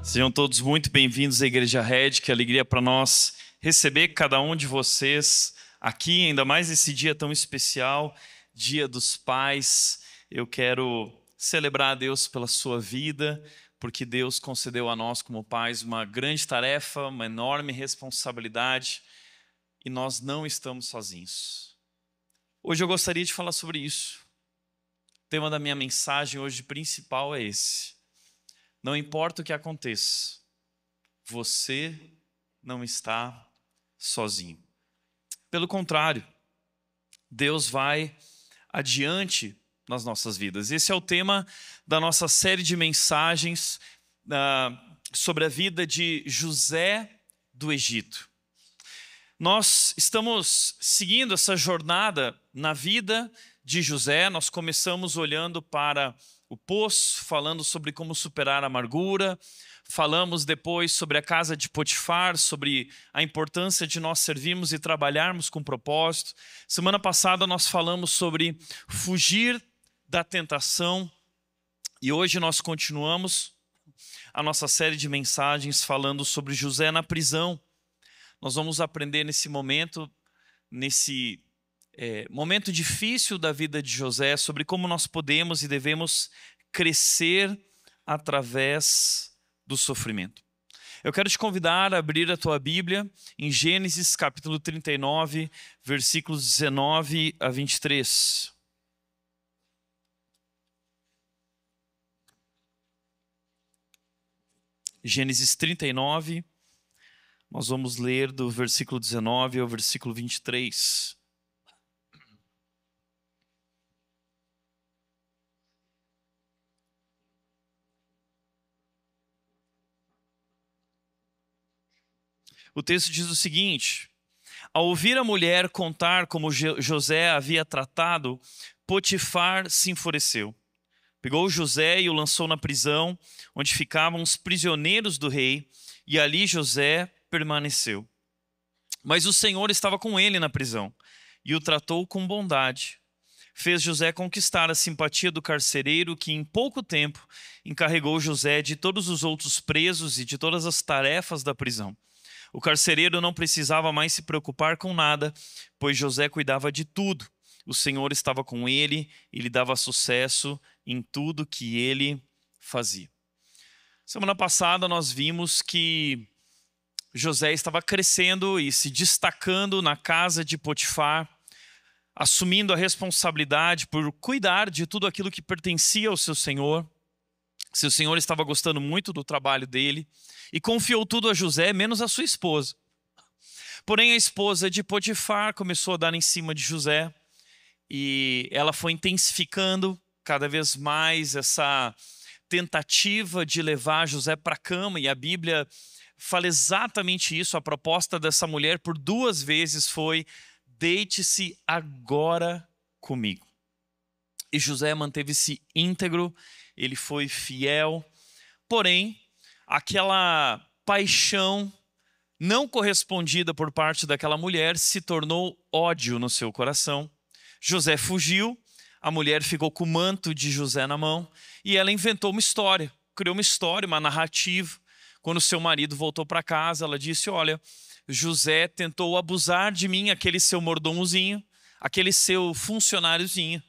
Sejam todos muito bem-vindos à Igreja Red, que alegria para nós receber cada um de vocês aqui, ainda mais esse dia tão especial, Dia dos Pais. Eu quero celebrar a Deus pela sua vida, porque Deus concedeu a nós como pais uma grande tarefa, uma enorme responsabilidade, e nós não estamos sozinhos. Hoje eu gostaria de falar sobre isso. O tema da minha mensagem hoje principal é esse. Não importa o que aconteça, você não está sozinho. Pelo contrário, Deus vai adiante nas nossas vidas. Esse é o tema da nossa série de mensagens sobre a vida de José do Egito. Nós estamos seguindo essa jornada na vida de José. Nós começamos olhando para o poço, falando sobre como superar a amargura. Falamos depois sobre a casa de Potifar, sobre a importância de nós servirmos e trabalharmos com propósito. Semana passada nós falamos sobre fugir da tentação. E hoje nós continuamos a nossa série de mensagens falando sobre José na prisão. Nós vamos aprender nesse momento, momento difícil da vida de José, sobre como nós podemos e devemos crescer através do sofrimento. Eu quero te convidar a abrir a tua Bíblia em Gênesis capítulo 39, versículos 19 a 23. Gênesis 39, nós vamos ler do versículo 19 ao versículo 23. O texto diz o seguinte: ao ouvir a mulher contar como José havia tratado, Potifar se enfureceu. Pegou José e o lançou na prisão, onde ficavam os prisioneiros do rei, e ali José permaneceu. Mas o Senhor estava com ele na prisão, e o tratou com bondade. Fez José conquistar a simpatia do carcereiro, que em pouco tempo encarregou José de todos os outros presos e de todas as tarefas da prisão. O carcereiro não precisava mais se preocupar com nada, pois José cuidava de tudo. O Senhor estava com ele e lhe dava sucesso em tudo que ele fazia. Semana passada nós vimos que José estava crescendo e se destacando na casa de Potifar, assumindo a responsabilidade por cuidar de tudo aquilo que pertencia ao seu senhor. Seu senhor estava gostando muito do trabalho dele e confiou tudo a José, menos a sua esposa. Porém, a esposa de Potifar começou a dar em cima de José e ela foi intensificando cada vez mais essa tentativa de levar José para a cama, e a Bíblia fala exatamente isso. A proposta dessa mulher por 2 vezes foi: deite-se agora comigo. E José manteve-se íntegro, ele foi fiel, porém, aquela paixão não correspondida por parte daquela mulher se tornou ódio no seu coração. José fugiu, a mulher ficou com o manto de José na mão e ela inventou uma história, criou uma história, uma narrativa. Quando seu marido voltou para casa, ela disse: olha, José tentou abusar de mim, aquele seu mordomozinho, aquele seu funcionáriozinho,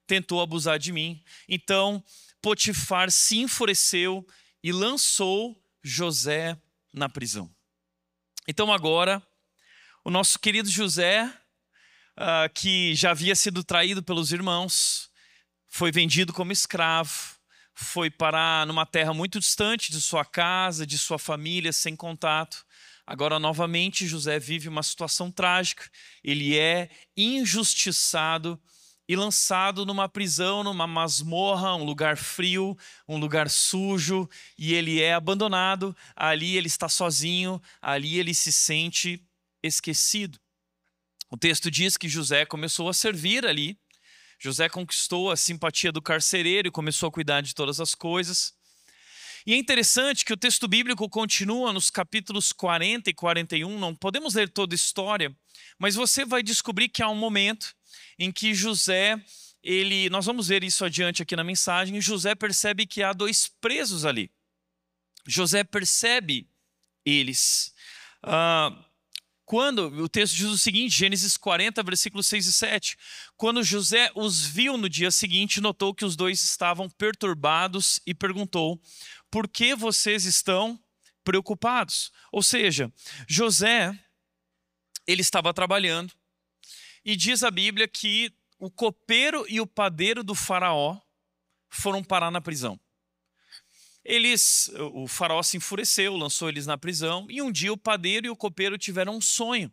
tentou abusar de mim. Então, Potifar se enfureceu e lançou José na prisão. Então agora, o nosso querido José, que já havia sido traído pelos irmãos, foi vendido como escravo, foi parar numa terra muito distante de sua casa, de sua família, sem contato. Agora, novamente, José vive uma situação trágica. Ele é injustiçado e lançado numa prisão, numa masmorra, um lugar frio, um lugar sujo, e ele é abandonado. Ali ele está sozinho, ali ele se sente esquecido. O texto diz que José começou a servir ali. José conquistou a simpatia do carcereiro e começou a cuidar de todas as coisas. E é interessante que o texto bíblico continua nos capítulos 40 e 41, não podemos ler toda a história, mas você vai descobrir que há um momento em que José, nós vamos ver isso adiante aqui na mensagem, José percebe que há 2 presos ali. José percebe eles. Quando o texto diz o seguinte, Gênesis 40, versículos 6 e 7. Quando José os viu no dia seguinte, notou que os dois estavam perturbados e perguntou: por que vocês estão preocupados? Ou seja, José, ele estava trabalhando e diz a Bíblia que o copeiro e o padeiro do faraó foram parar na prisão. O faraó se enfureceu, lançou eles na prisão, e um dia o padeiro e o copeiro tiveram um sonho,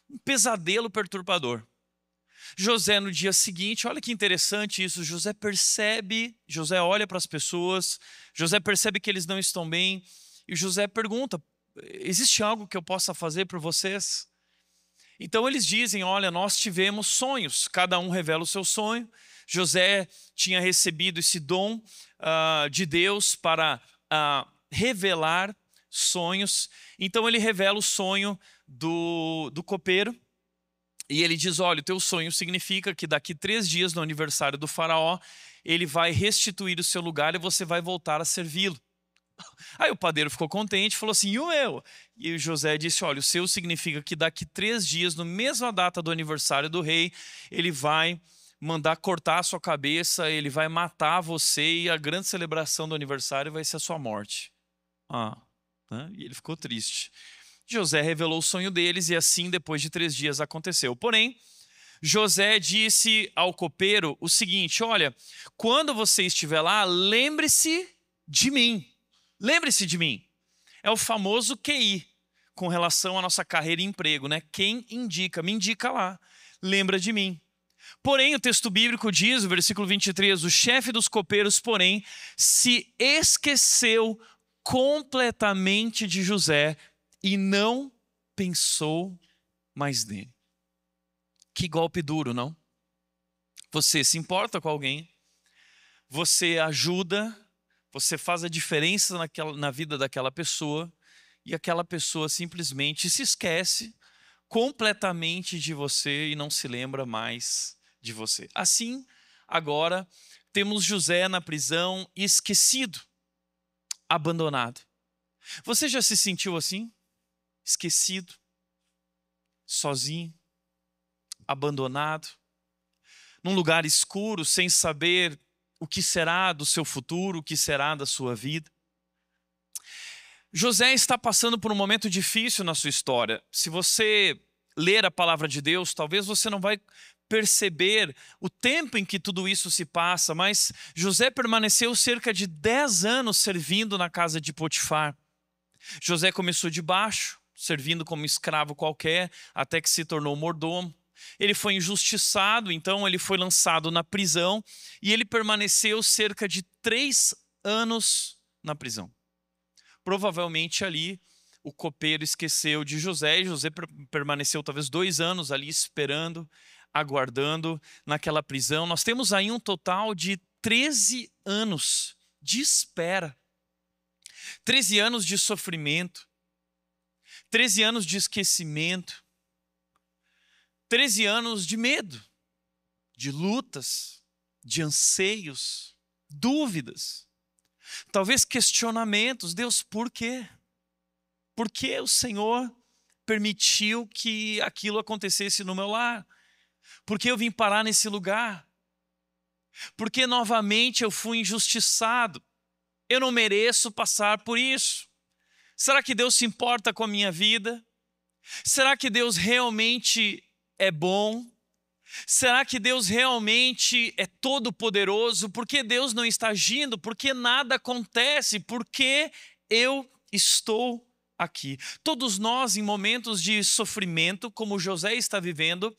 um pesadelo perturbador. José, no dia seguinte, olha que interessante isso, José olha para as pessoas, José percebe que eles não estão bem, e José pergunta: existe algo que eu possa fazer por vocês? Então eles dizem: olha, nós tivemos sonhos, cada um revela o seu sonho. José tinha recebido esse dom de Deus para revelar sonhos. Então ele revela o sonho do copeiro e ele diz: olha, o teu sonho significa que daqui 3 dias, no aniversário do faraó, ele vai restituir o seu lugar e você vai voltar a servi-lo. Aí o padeiro ficou contente, falou assim: e o meu? E o José disse: olha, o seu significa que daqui 3 dias, na mesma data do aniversário do rei, ele vai mandar cortar a sua cabeça, ele vai matar você e a grande celebração do aniversário vai ser a sua morte. Né? E ele ficou triste. José revelou o sonho deles e assim, depois de 3 dias, aconteceu. Porém, José disse ao copeiro o seguinte: olha, quando você estiver lá, lembre-se de mim. Lembre-se de mim. É o famoso QI, com relação à nossa carreira e emprego, né? Quem indica? Me indica lá. Lembra de mim. Porém, o texto bíblico diz, o versículo 23, o chefe dos copeiros, porém, se esqueceu completamente de José e não pensou mais nele. Que golpe duro, não? Você se importa com alguém, você ajuda, você faz a diferença na vida daquela pessoa e aquela pessoa simplesmente se esquece completamente de você e não se lembra mais de você. Assim, agora, temos José na prisão, esquecido, abandonado. Você já se sentiu assim? Esquecido, sozinho, abandonado, num lugar escuro, sem saber o que será do seu futuro, o que será da sua vida? José está passando por um momento difícil na sua história. Se você ler a palavra de Deus, talvez você não vai perceber o tempo em que tudo isso se passa, mas José permaneceu cerca de 10 anos servindo na casa de Potifar. José começou de baixo, servindo como escravo qualquer, até que se tornou mordomo. Ele foi injustiçado, então ele foi lançado na prisão e ele permaneceu cerca de 3 anos na prisão. Provavelmente ali o copeiro esqueceu de José e José permaneceu talvez 2 anos ali esperando, aguardando naquela prisão. Nós temos aí um total de 13 anos de espera, 13 anos de sofrimento, 13 anos de esquecimento, 13 anos de medo, de lutas, de anseios, dúvidas, talvez questionamentos. Deus, por quê? Por que o Senhor permitiu que aquilo acontecesse no meu lar? Por que eu vim parar nesse lugar? Por que novamente eu fui injustiçado? Eu não mereço passar por isso. Será que Deus se importa com a minha vida? Será que Deus realmente é bom? Será que Deus realmente é todo-poderoso? Por que Deus não está agindo? Por que nada acontece? Por que eu estou aqui? Todos nós, em momentos de sofrimento, como José está vivendo,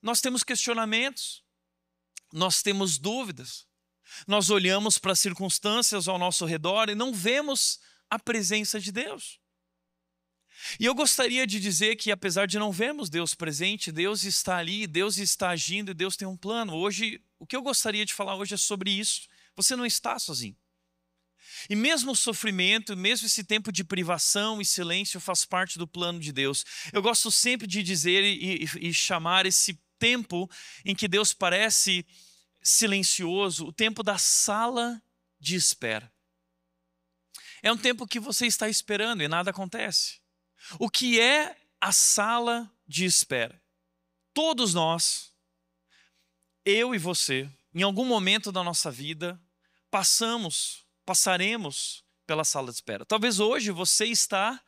nós temos questionamentos, nós temos dúvidas, nós olhamos para as circunstâncias ao nosso redor e não vemos a presença de Deus. E eu gostaria de dizer que, apesar de não vermos Deus presente, Deus está ali, Deus está agindo e Deus tem um plano. Hoje, o que eu gostaria de falar hoje é sobre isso. Você não está sozinho. E mesmo o sofrimento, mesmo esse tempo de privação e silêncio faz parte do plano de Deus. Eu gosto sempre de dizer e chamar esse tempo em que Deus parece silencioso, o tempo da sala de espera. É um tempo que você está esperando e nada acontece. O que é a sala de espera? Todos nós, eu e você, em algum momento da nossa vida, passaremos pela sala de espera. Talvez hoje você está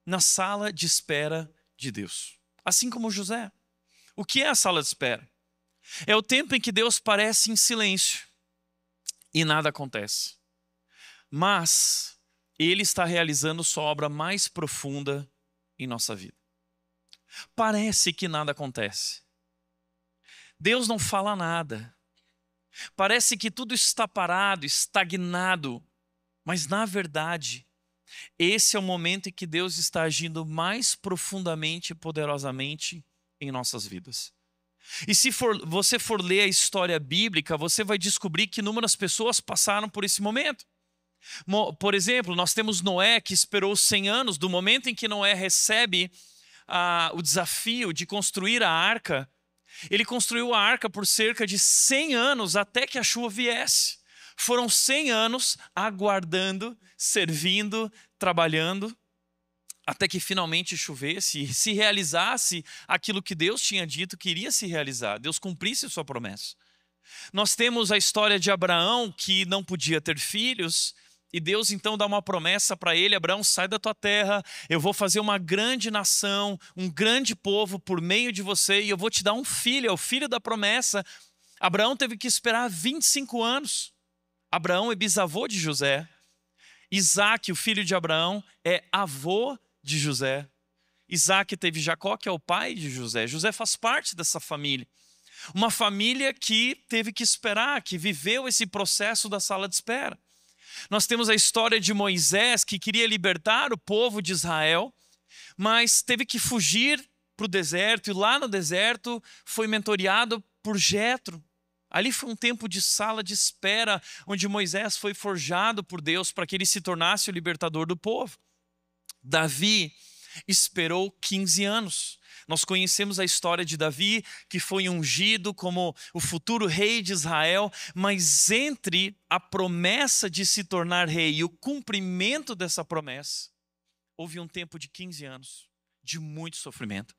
na sala de espera de Deus, assim como José. O que é a sala de espera? É o tempo em que Deus parece em silêncio e nada acontece. Mas Ele está realizando sua obra mais profunda em nossa vida. Parece que nada acontece. Deus não fala nada. Parece que tudo está parado, estagnado. Mas na verdade, esse é o momento em que Deus está agindo mais profundamente e poderosamente em nossas vidas. E se você for ler a história bíblica, você vai descobrir que inúmeras pessoas passaram por esse momento. Por exemplo, nós temos Noé, que esperou 100 anos, do momento em que Noé recebe o desafio de construir a arca. Ele construiu a arca por cerca de 100 anos até que a chuva viesse. Foram 100 anos aguardando, servindo, trabalhando, até que finalmente chovesse e se realizasse aquilo que Deus tinha dito que iria se realizar. Deus cumprisse sua promessa. Nós temos a história de Abraão, que não podia ter filhos, e Deus então dá uma promessa para ele: Abraão, sai da tua terra, eu vou fazer uma grande nação, um grande povo por meio de você, e eu vou te dar um filho, é o filho da promessa. Abraão teve que esperar 25 anos. Abraão é bisavô de José. Isaac, o filho de Abraão, é avô de José. Isaac teve Jacó, que é o pai de José. José faz parte dessa família. Uma família que teve que esperar, que viveu esse processo da sala de espera. Nós temos a história de Moisés, que queria libertar o povo de Israel, mas teve que fugir para o deserto, e lá no deserto foi mentoreado por Jetro. Ali foi um tempo de sala de espera, onde Moisés foi forjado por Deus para que ele se tornasse o libertador do povo. Davi esperou 15 anos. Nós conhecemos a história de Davi, que foi ungido como o futuro rei de Israel, mas entre a promessa de se tornar rei e o cumprimento dessa promessa, houve um tempo de 15 anos de muito sofrimento,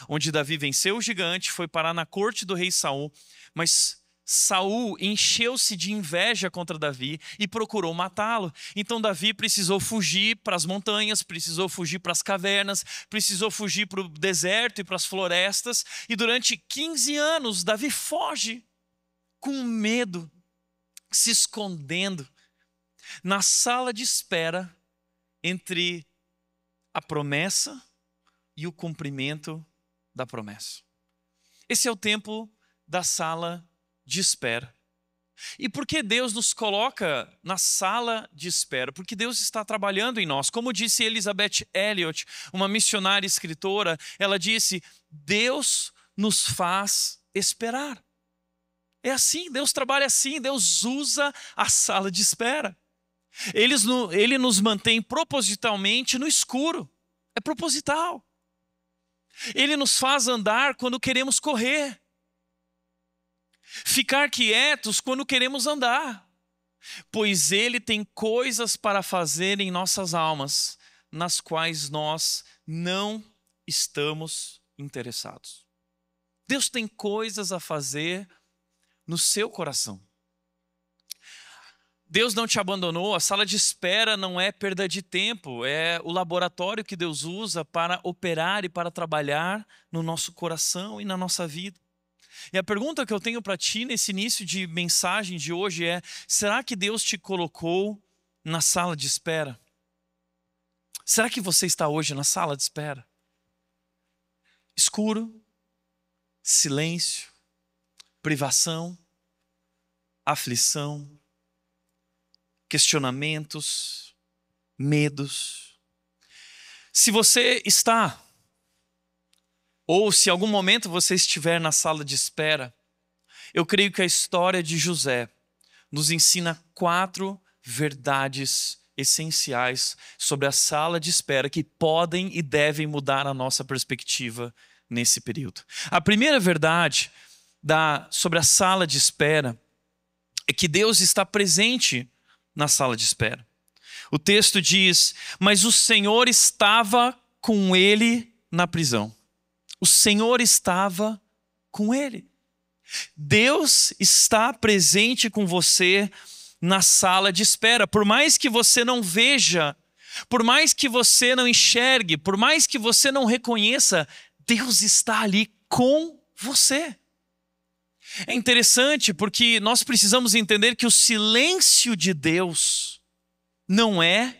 onde Davi venceu o gigante, foi parar na corte do rei Saul, mas Saul encheu-se de inveja contra Davi e procurou matá-lo. Então Davi precisou fugir para as montanhas, precisou fugir para as cavernas, precisou fugir para o deserto e para as florestas. E durante 15 anos Davi foge com medo, se escondendo na sala de espera entre a promessa e o cumprimento da promessa. Esse é o tempo da sala de espera. E por que Deus nos coloca na sala de espera? Porque Deus está trabalhando em nós. Como disse Elizabeth Elliot, uma missionária escritora, ela disse: Deus nos faz esperar. É assim, Deus trabalha assim, Deus usa a sala de espera. Ele nos mantém propositalmente no escuro. É proposital. Ele nos faz andar quando queremos correr. Ficar quietos quando queremos andar, pois Ele tem coisas para fazer em nossas almas, nas quais nós não estamos interessados. Deus tem coisas a fazer no seu coração. Deus não te abandonou, a sala de espera não é perda de tempo, é o laboratório que Deus usa para operar e para trabalhar no nosso coração e na nossa vida. E a pergunta que eu tenho para ti nesse início de mensagem de hoje é: será que Deus te colocou na sala de espera? Será que você está hoje na sala de espera? Escuro, silêncio, privação, aflição, questionamentos, medos. Se você está, ou se em algum momento você estiver na sala de espera, eu creio que a história de José nos ensina 4 verdades essenciais sobre a sala de espera que podem e devem mudar a nossa perspectiva nesse período. A primeira verdade sobre a sala de espera é que Deus está presente na sala de espera. O texto diz: mas o Senhor estava com ele na prisão. O Senhor estava com ele. Deus está presente com você na sala de espera. Por mais que você não veja, por mais que você não enxergue, por mais que você não reconheça, Deus está ali com você. É interessante porque nós precisamos entender que o silêncio de Deus não é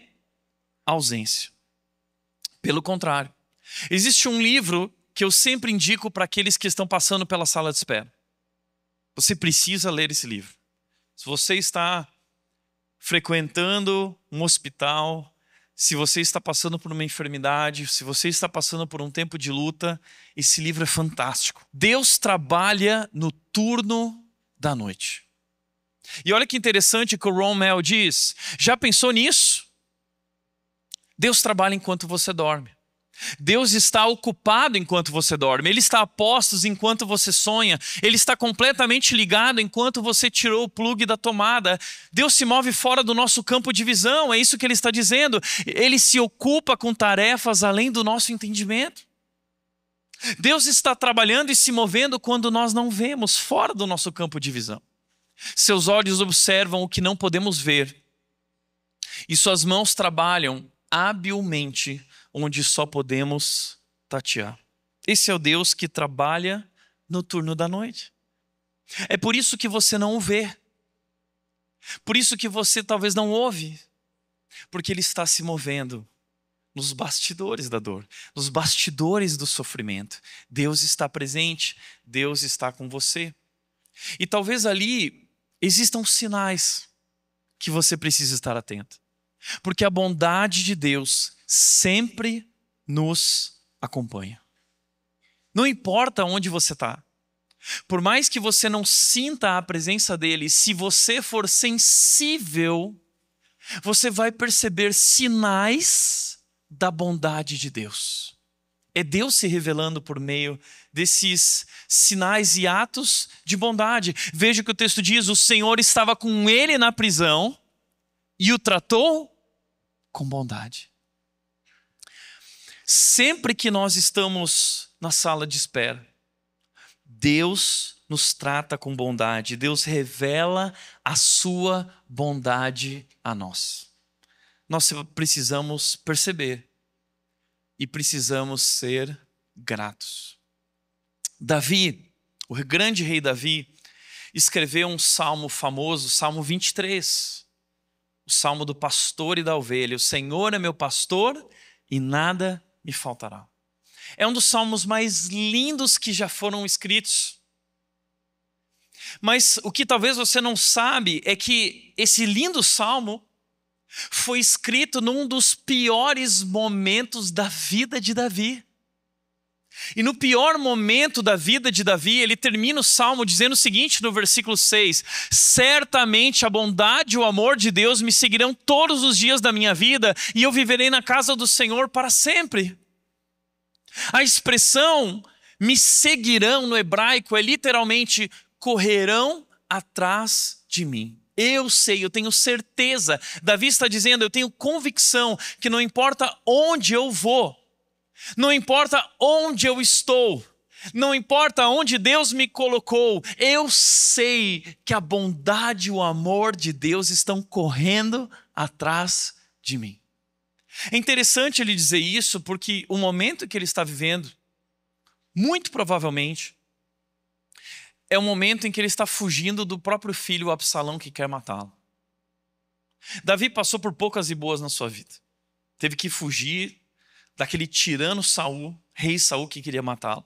ausência. Pelo contrário. Existe um livro que eu sempre indico para aqueles que estão passando pela sala de espera. Você precisa ler esse livro. Se você está frequentando um hospital, se você está passando por uma enfermidade, se você está passando por um tempo de luta, esse livro é fantástico. Deus trabalha no turno da noite. E olha que interessante que o Ron Mel diz: já pensou nisso? Deus trabalha enquanto você dorme. Deus está ocupado enquanto você dorme. Ele está a postos enquanto você sonha. Ele está completamente ligado enquanto você tirou o plugue da tomada. Deus se move fora do nosso campo de visão. É isso que ele está dizendo. Ele se ocupa com tarefas além do nosso entendimento. Deus está trabalhando e se movendo quando nós não vemos, fora do nosso campo de visão. Seus olhos observam o que não podemos ver. E suas mãos trabalham habilmente onde só podemos tatear. Esse é o Deus que trabalha no turno da noite. É por isso que você não o vê. Por isso que você talvez não ouve. Porque Ele está se movendo nos bastidores da dor, nos bastidores do sofrimento. Deus está presente, Deus está com você. E talvez ali existam sinais que você precisa estar atento. Porque a bondade de Deus sempre nos acompanha. Não importa onde você está. Por mais que você não sinta a presença dele, se você for sensível, você vai perceber sinais da bondade de Deus. É Deus se revelando por meio desses sinais e atos de bondade. Veja o que o texto diz: o Senhor estava com ele na prisão e o tratou com bondade. Sempre que nós estamos na sala de espera, Deus nos trata com bondade. Deus revela a sua bondade a nós. Nós precisamos perceber e precisamos ser gratos. Davi, o grande rei Davi, escreveu um salmo famoso, Salmo 23. O salmo do pastor e da ovelha. O Senhor é meu pastor e nada me faltará. É um dos salmos mais lindos que já foram escritos. Mas o que talvez você não sabe é que esse lindo salmo foi escrito num dos piores momentos da vida de Davi. E no pior momento da vida de Davi, ele termina o salmo dizendo o seguinte no versículo 6: certamente a bondade e o amor de Deus me seguirão todos os dias da minha vida e eu viverei na casa do Senhor para sempre. A expressão me seguirão no hebraico é literalmente correrão atrás de mim. Eu sei, eu tenho certeza. Davi está dizendo, eu tenho convicção que não importa onde eu vou, não importa onde eu estou, não importa onde Deus me colocou, eu sei que a bondade e o amor de Deus estão correndo atrás de mim. É interessante ele dizer isso porque o momento que ele está vivendo, muito provavelmente, é o momento em que ele está fugindo do próprio filho Absalão que quer matá-lo. Davi passou por poucas e boas na sua vida. Teve que fugir daquele tirano Saul, rei Saul que queria matá-lo.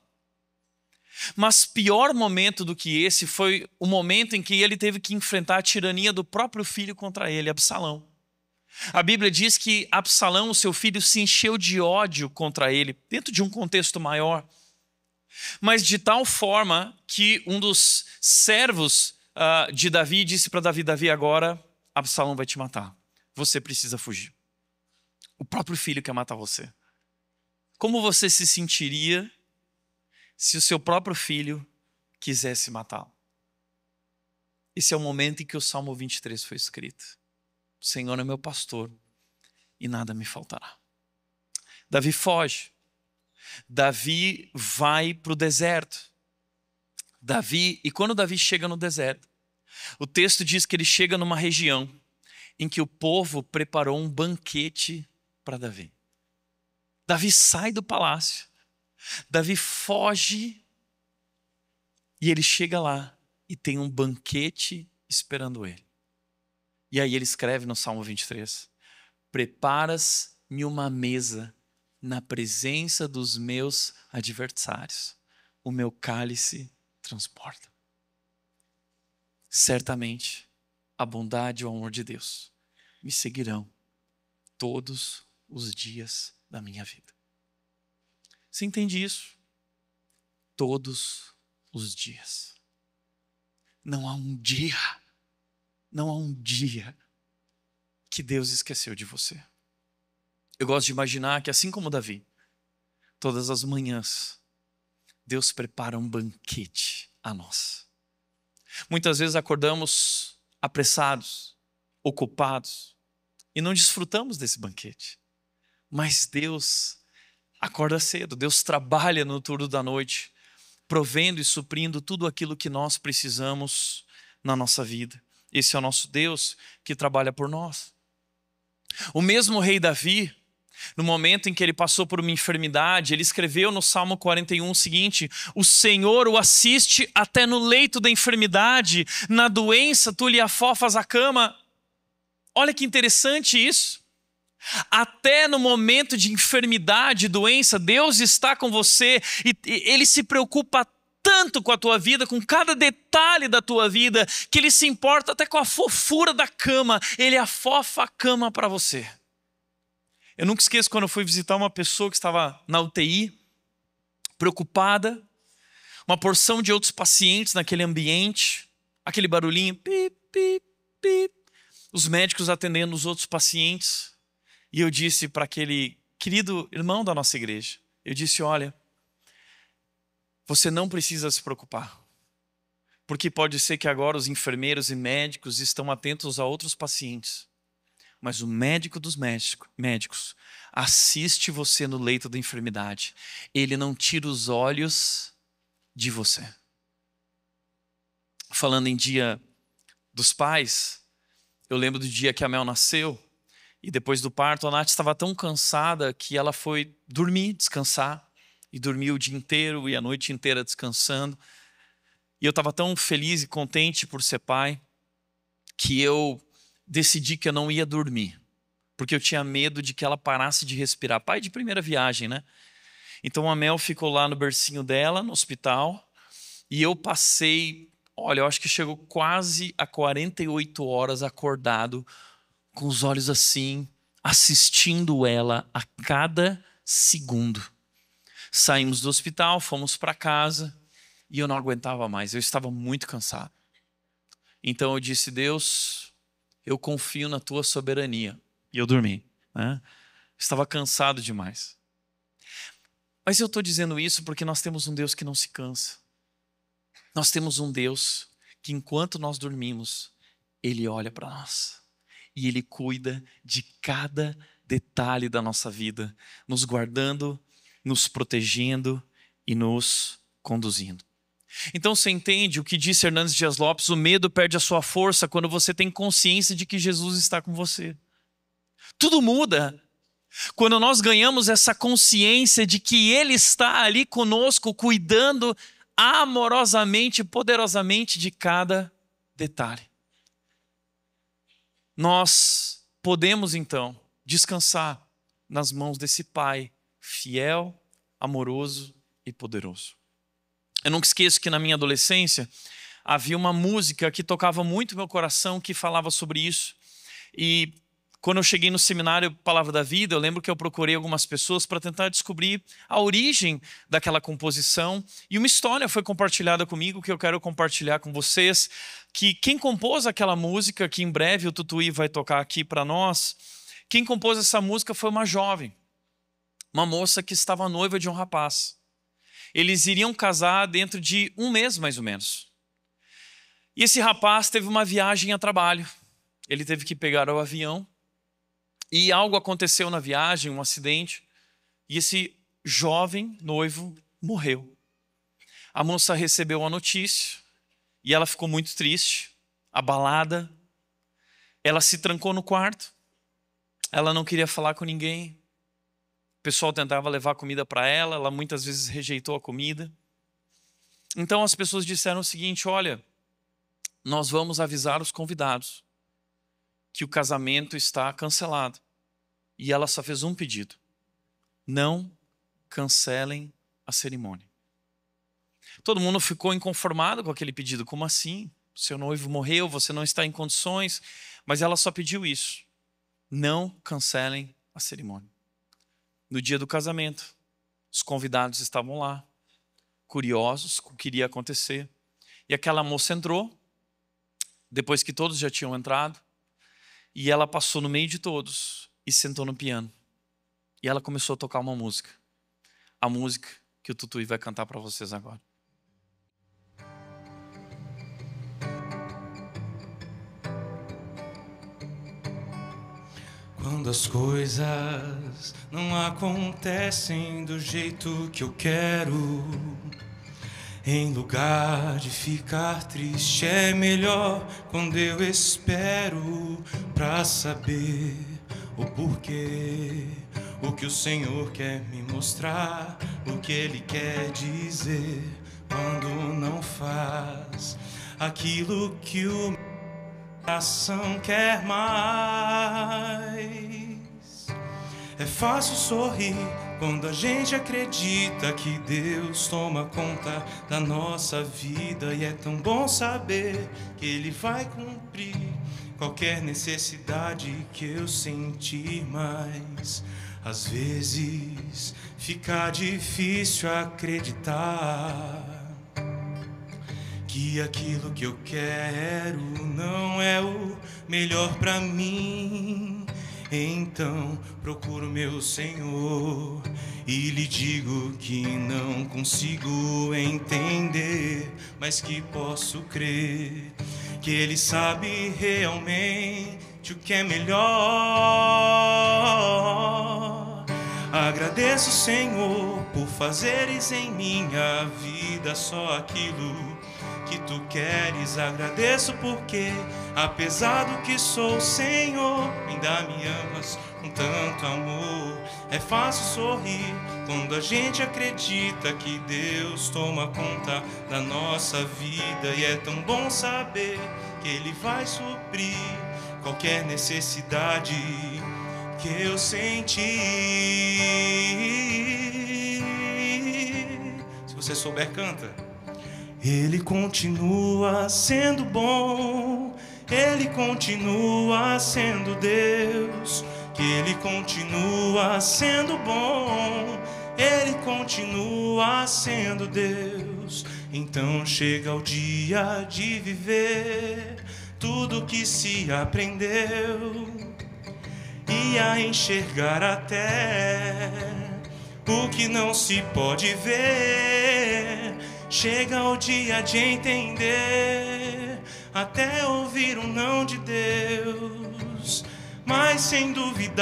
Mas pior momento do que esse foi o momento em que ele teve que enfrentar a tirania do próprio filho contra ele, Absalão. A Bíblia diz que Absalão, o seu filho, se encheu de ódio contra ele, dentro de um contexto maior. Mas de tal forma que um dos servos de Davi disse para Davi: Davi, agora Absalão vai te matar. Você precisa fugir. O próprio filho quer matar você. Como você se sentiria se o seu próprio filho quisesse matá-lo? Esse é o momento em que o Salmo 23 foi escrito. O Senhor é meu pastor e nada me faltará. Davi foge. Davi vai para o deserto. E quando Davi chega no deserto, o texto diz que ele chega numa região em que o povo preparou um banquete para Davi. Davi sai do palácio. Davi foge e ele chega lá e tem um banquete esperando ele. E aí ele escreve no Salmo 23: preparas-me uma mesa na presença dos meus adversários. O meu cálice transborda. Certamente a bondade e o amor de Deus me seguirão todos os dias da minha vida. Você entende isso? Todos os dias. Não há um dia que Deus esqueceu de você. Eu gosto de imaginar que, assim como Davi, todas as manhãs Deus prepara um banquete a nós. Muitas vezes acordamos apressados, ocupados, e não desfrutamos desse banquete. Mas Deus acorda cedo, Deus trabalha no turno da noite, provendo e suprindo tudo aquilo que nós precisamos na nossa vida. Esse é o nosso Deus que trabalha por nós. O mesmo rei Davi, no momento em que ele passou por uma enfermidade, ele escreveu no Salmo 41 o seguinte: o Senhor o assiste até no leito da enfermidade, na doença tu lhe afofas a cama. Olha que interessante isso. Até no momento de enfermidade, doença, Deus está com você e Ele se preocupa tanto com a tua vida, com cada detalhe da tua vida, que Ele se importa até com a fofura da cama. Ele afofa a cama para você. Eu nunca esqueço quando eu fui visitar uma pessoa que estava na UTI, preocupada, uma porção de outros pacientes naquele ambiente, aquele barulhinho, pip, pip, pip, os médicos atendendo os outros pacientes. E eu disse para aquele querido irmão da nossa igreja, eu disse: olha, você não precisa se preocupar, porque pode ser que agora os enfermeiros e médicos estão atentos a outros pacientes, mas o médico dos médicos assiste você no leito da enfermidade. Ele não tira os olhos de você. Falando em Dia dos Pais, eu lembro do dia que a Mel nasceu, e depois do parto a Nath estava tão cansada que ela foi dormir, descansar, e dormiu o dia inteiro e a noite inteira descansando. E eu estava tão feliz e contente por ser pai, que eu decidi que eu não ia dormir, porque eu tinha medo de que ela parasse de respirar. Pai de primeira viagem, né? Então a Mel ficou lá no bercinho dela, no hospital, e eu passei, olha, eu acho que chegou quase a 48 horas acordado, com os olhos assim, assistindo ela a cada segundo. Saímos do hospital, fomos para casa, e eu não aguentava mais, eu estava muito cansado. Então eu disse: Deus, eu confio na tua soberania. E eu dormi, né? Estava cansado demais. Mas eu estou dizendo isso porque nós temos um Deus que não se cansa. Nós temos um Deus que, enquanto nós dormimos, Ele olha para nós. E Ele cuida de cada detalhe da nossa vida, nos guardando, nos protegendo e nos conduzindo. Então você entende o que disse Hernandes Dias Lopes: o medo perde a sua força quando você tem consciência de que Jesus está com você. Tudo muda quando nós ganhamos essa consciência de que Ele está ali conosco, cuidando amorosamente, poderosamente de cada detalhe. Nós podemos então descansar nas mãos desse Pai fiel, amoroso e poderoso. Eu nunca esqueço que na minha adolescência havia uma música que tocava muito meu coração, que falava sobre isso. E quando eu cheguei no seminário Palavra da Vida, eu lembro que eu procurei algumas pessoas para tentar descobrir a origem daquela composição. E uma história foi compartilhada comigo, que eu quero compartilhar com vocês, que quem compôs aquela música, que em breve o Tutuí vai tocar aqui para nós, quem compôs essa música foi uma jovem, uma moça que estava noiva de um rapaz. Eles iriam casar dentro de um mês, mais ou menos. E esse rapaz teve uma viagem a trabalho. Ele teve que pegar o avião E algo aconteceu na viagem, um acidente, e esse jovem noivo morreu. A moça recebeu a notícia e ela ficou muito triste, abalada. Ela se trancou no quarto, ela não queria falar com ninguém. O pessoal tentava levar comida para ela, ela muitas vezes rejeitou a comida. Então as pessoas disseram o seguinte: olha, nós vamos avisar os convidados que o casamento está cancelado. E ela só fez um pedido: não cancelem a cerimônia. Todo mundo ficou inconformado com aquele pedido. Como assim? Seu noivo morreu, você não está em condições. Mas ela só pediu isso: não cancelem a cerimônia. No dia do casamento, os convidados estavam lá, curiosos com o que iria acontecer. E aquela moça entrou, depois que todos já tinham entrado, e ela passou no meio de todos e sentou no piano. E ela começou a tocar uma música. A música que o Tutuí vai cantar para vocês agora. Quando as coisas não acontecem do jeito que eu quero, em lugar de ficar triste, é melhor quando eu espero pra saber o porquê, o que o Senhor quer me mostrar, o que Ele quer dizer quando não faz aquilo que o coração quer mais. É fácil sorrir quando a gente acredita que Deus toma conta da nossa vida, e é tão bom saber que Ele vai cumprir qualquer necessidade que eu sentir, mas às vezes fica difícil acreditar que aquilo que eu quero não é o melhor pra mim. Então procuro meu Senhor e lhe digo que não consigo entender, mas que posso crer que Ele sabe realmente o que é melhor. Agradeço, Senhor, por fazeres em minha vida só aquilo que Tu queres. Agradeço porque, apesar do que sou, Senhor, ainda me amas com tanto amor. É fácil sorrir quando a gente acredita que Deus toma conta da nossa vida, e é tão bom saber que Ele vai suprir qualquer necessidade que eu senti. Se você souber, canta. Ele continua sendo bom, Ele continua sendo Deus, que Ele continua sendo bom, Ele continua sendo Deus. Então chega o dia de viver tudo que se aprendeu e a enxergar até o que não se pode ver. Chega o dia de entender, até ouvir um não de Deus, mas sem duvidar,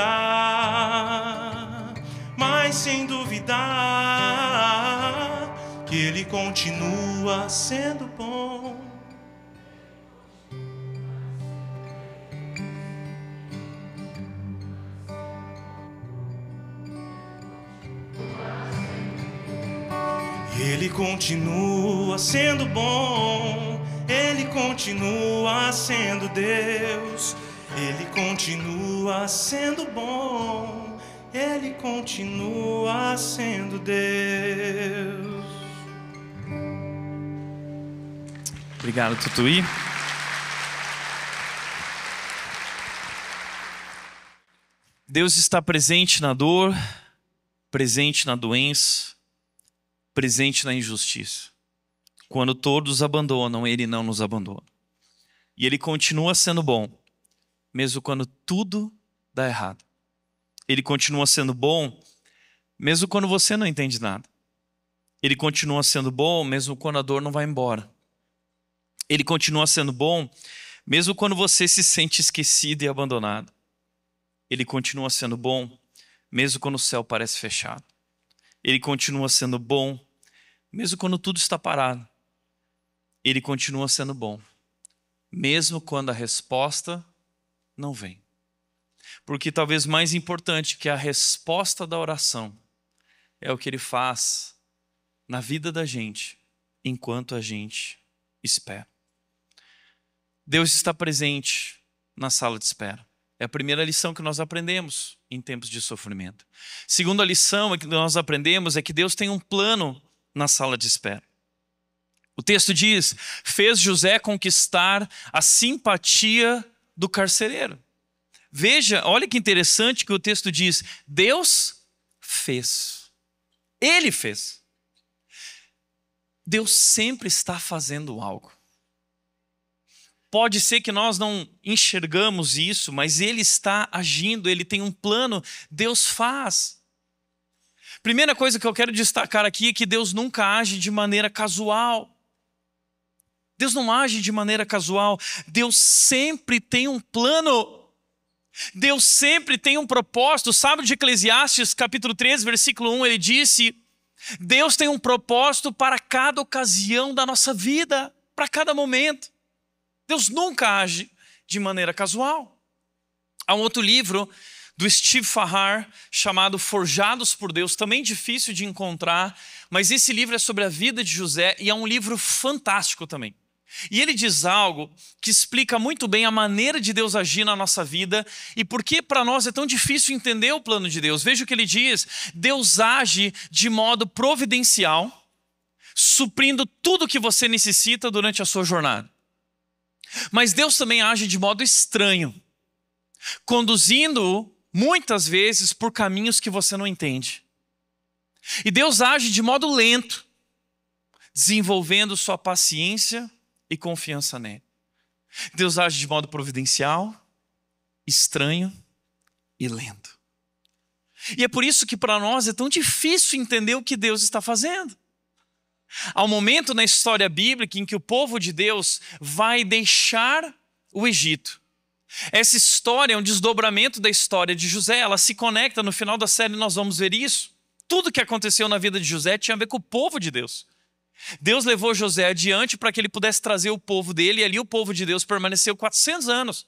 que Ele continua sendo bom. Ele continua sendo bom, Ele continua sendo Deus, Ele continua sendo bom, Ele continua sendo Deus. Obrigado, Tutuí. Deus está presente na dor, presente na doença, presente na injustiça. Quando todos abandonam, Ele não nos abandona. E Ele continua sendo bom, mesmo quando tudo dá errado. Ele continua sendo bom, mesmo quando você não entende nada. Ele continua sendo bom, mesmo quando a dor não vai embora. Ele continua sendo bom, mesmo quando você se sente esquecido e abandonado. Ele continua sendo bom, mesmo quando o céu parece fechado. Ele continua sendo bom, mesmo quando tudo está parado. Ele continua sendo bom, mesmo quando a resposta não vem. Porque talvez mais importante que a resposta da oração é o que Ele faz na vida da gente, enquanto a gente espera. Deus está presente na sala de espera. É a primeira lição que nós aprendemos em tempos de sofrimento. Segunda lição que nós aprendemos é que Deus tem um plano na sala de espera. O texto diz: fez José conquistar a simpatia do carcereiro. Veja, olha que interessante que o texto diz: Deus fez. Ele fez. Deus sempre está fazendo algo. Pode ser que nós não enxergamos isso, mas Ele está agindo, Ele tem um plano, Deus faz. Primeira coisa que eu quero destacar aqui é que Deus nunca age de maneira casual. Deus não age de maneira casual. Deus sempre tem um plano. Deus sempre tem um propósito. Sabe de Eclesiastes, capítulo 3, versículo 1, ele disse: Deus tem um propósito para cada ocasião da nossa vida, para cada momento. Deus nunca age de maneira casual. Há um outro livro do Steve Farrar chamado Forjados por Deus, também difícil de encontrar, mas esse livro é sobre a vida de José e é um livro fantástico também. E ele diz algo que explica muito bem a maneira de Deus agir na nossa vida e por que para nós é tão difícil entender o plano de Deus. Veja o que ele diz: Deus age de modo providencial, suprindo tudo que você necessita durante a sua jornada. Mas Deus também age de modo estranho, conduzindo-o muitas vezes por caminhos que você não entende. E Deus age de modo lento, desenvolvendo sua paciência e confiança nele. Deus age de modo providencial, estranho e lento. E é por isso que para nós é tão difícil entender o que Deus está fazendo. Há um momento na história bíblica em que o povo de Deus vai deixar o Egito. Essa história é um desdobramento da história de José. Ela se conecta, no final da série nós vamos ver isso. Tudo que aconteceu na vida de José tinha a ver com o povo de Deus. Deus levou José adiante para que ele pudesse trazer o povo dele, e ali o povo de Deus permaneceu 400 anos.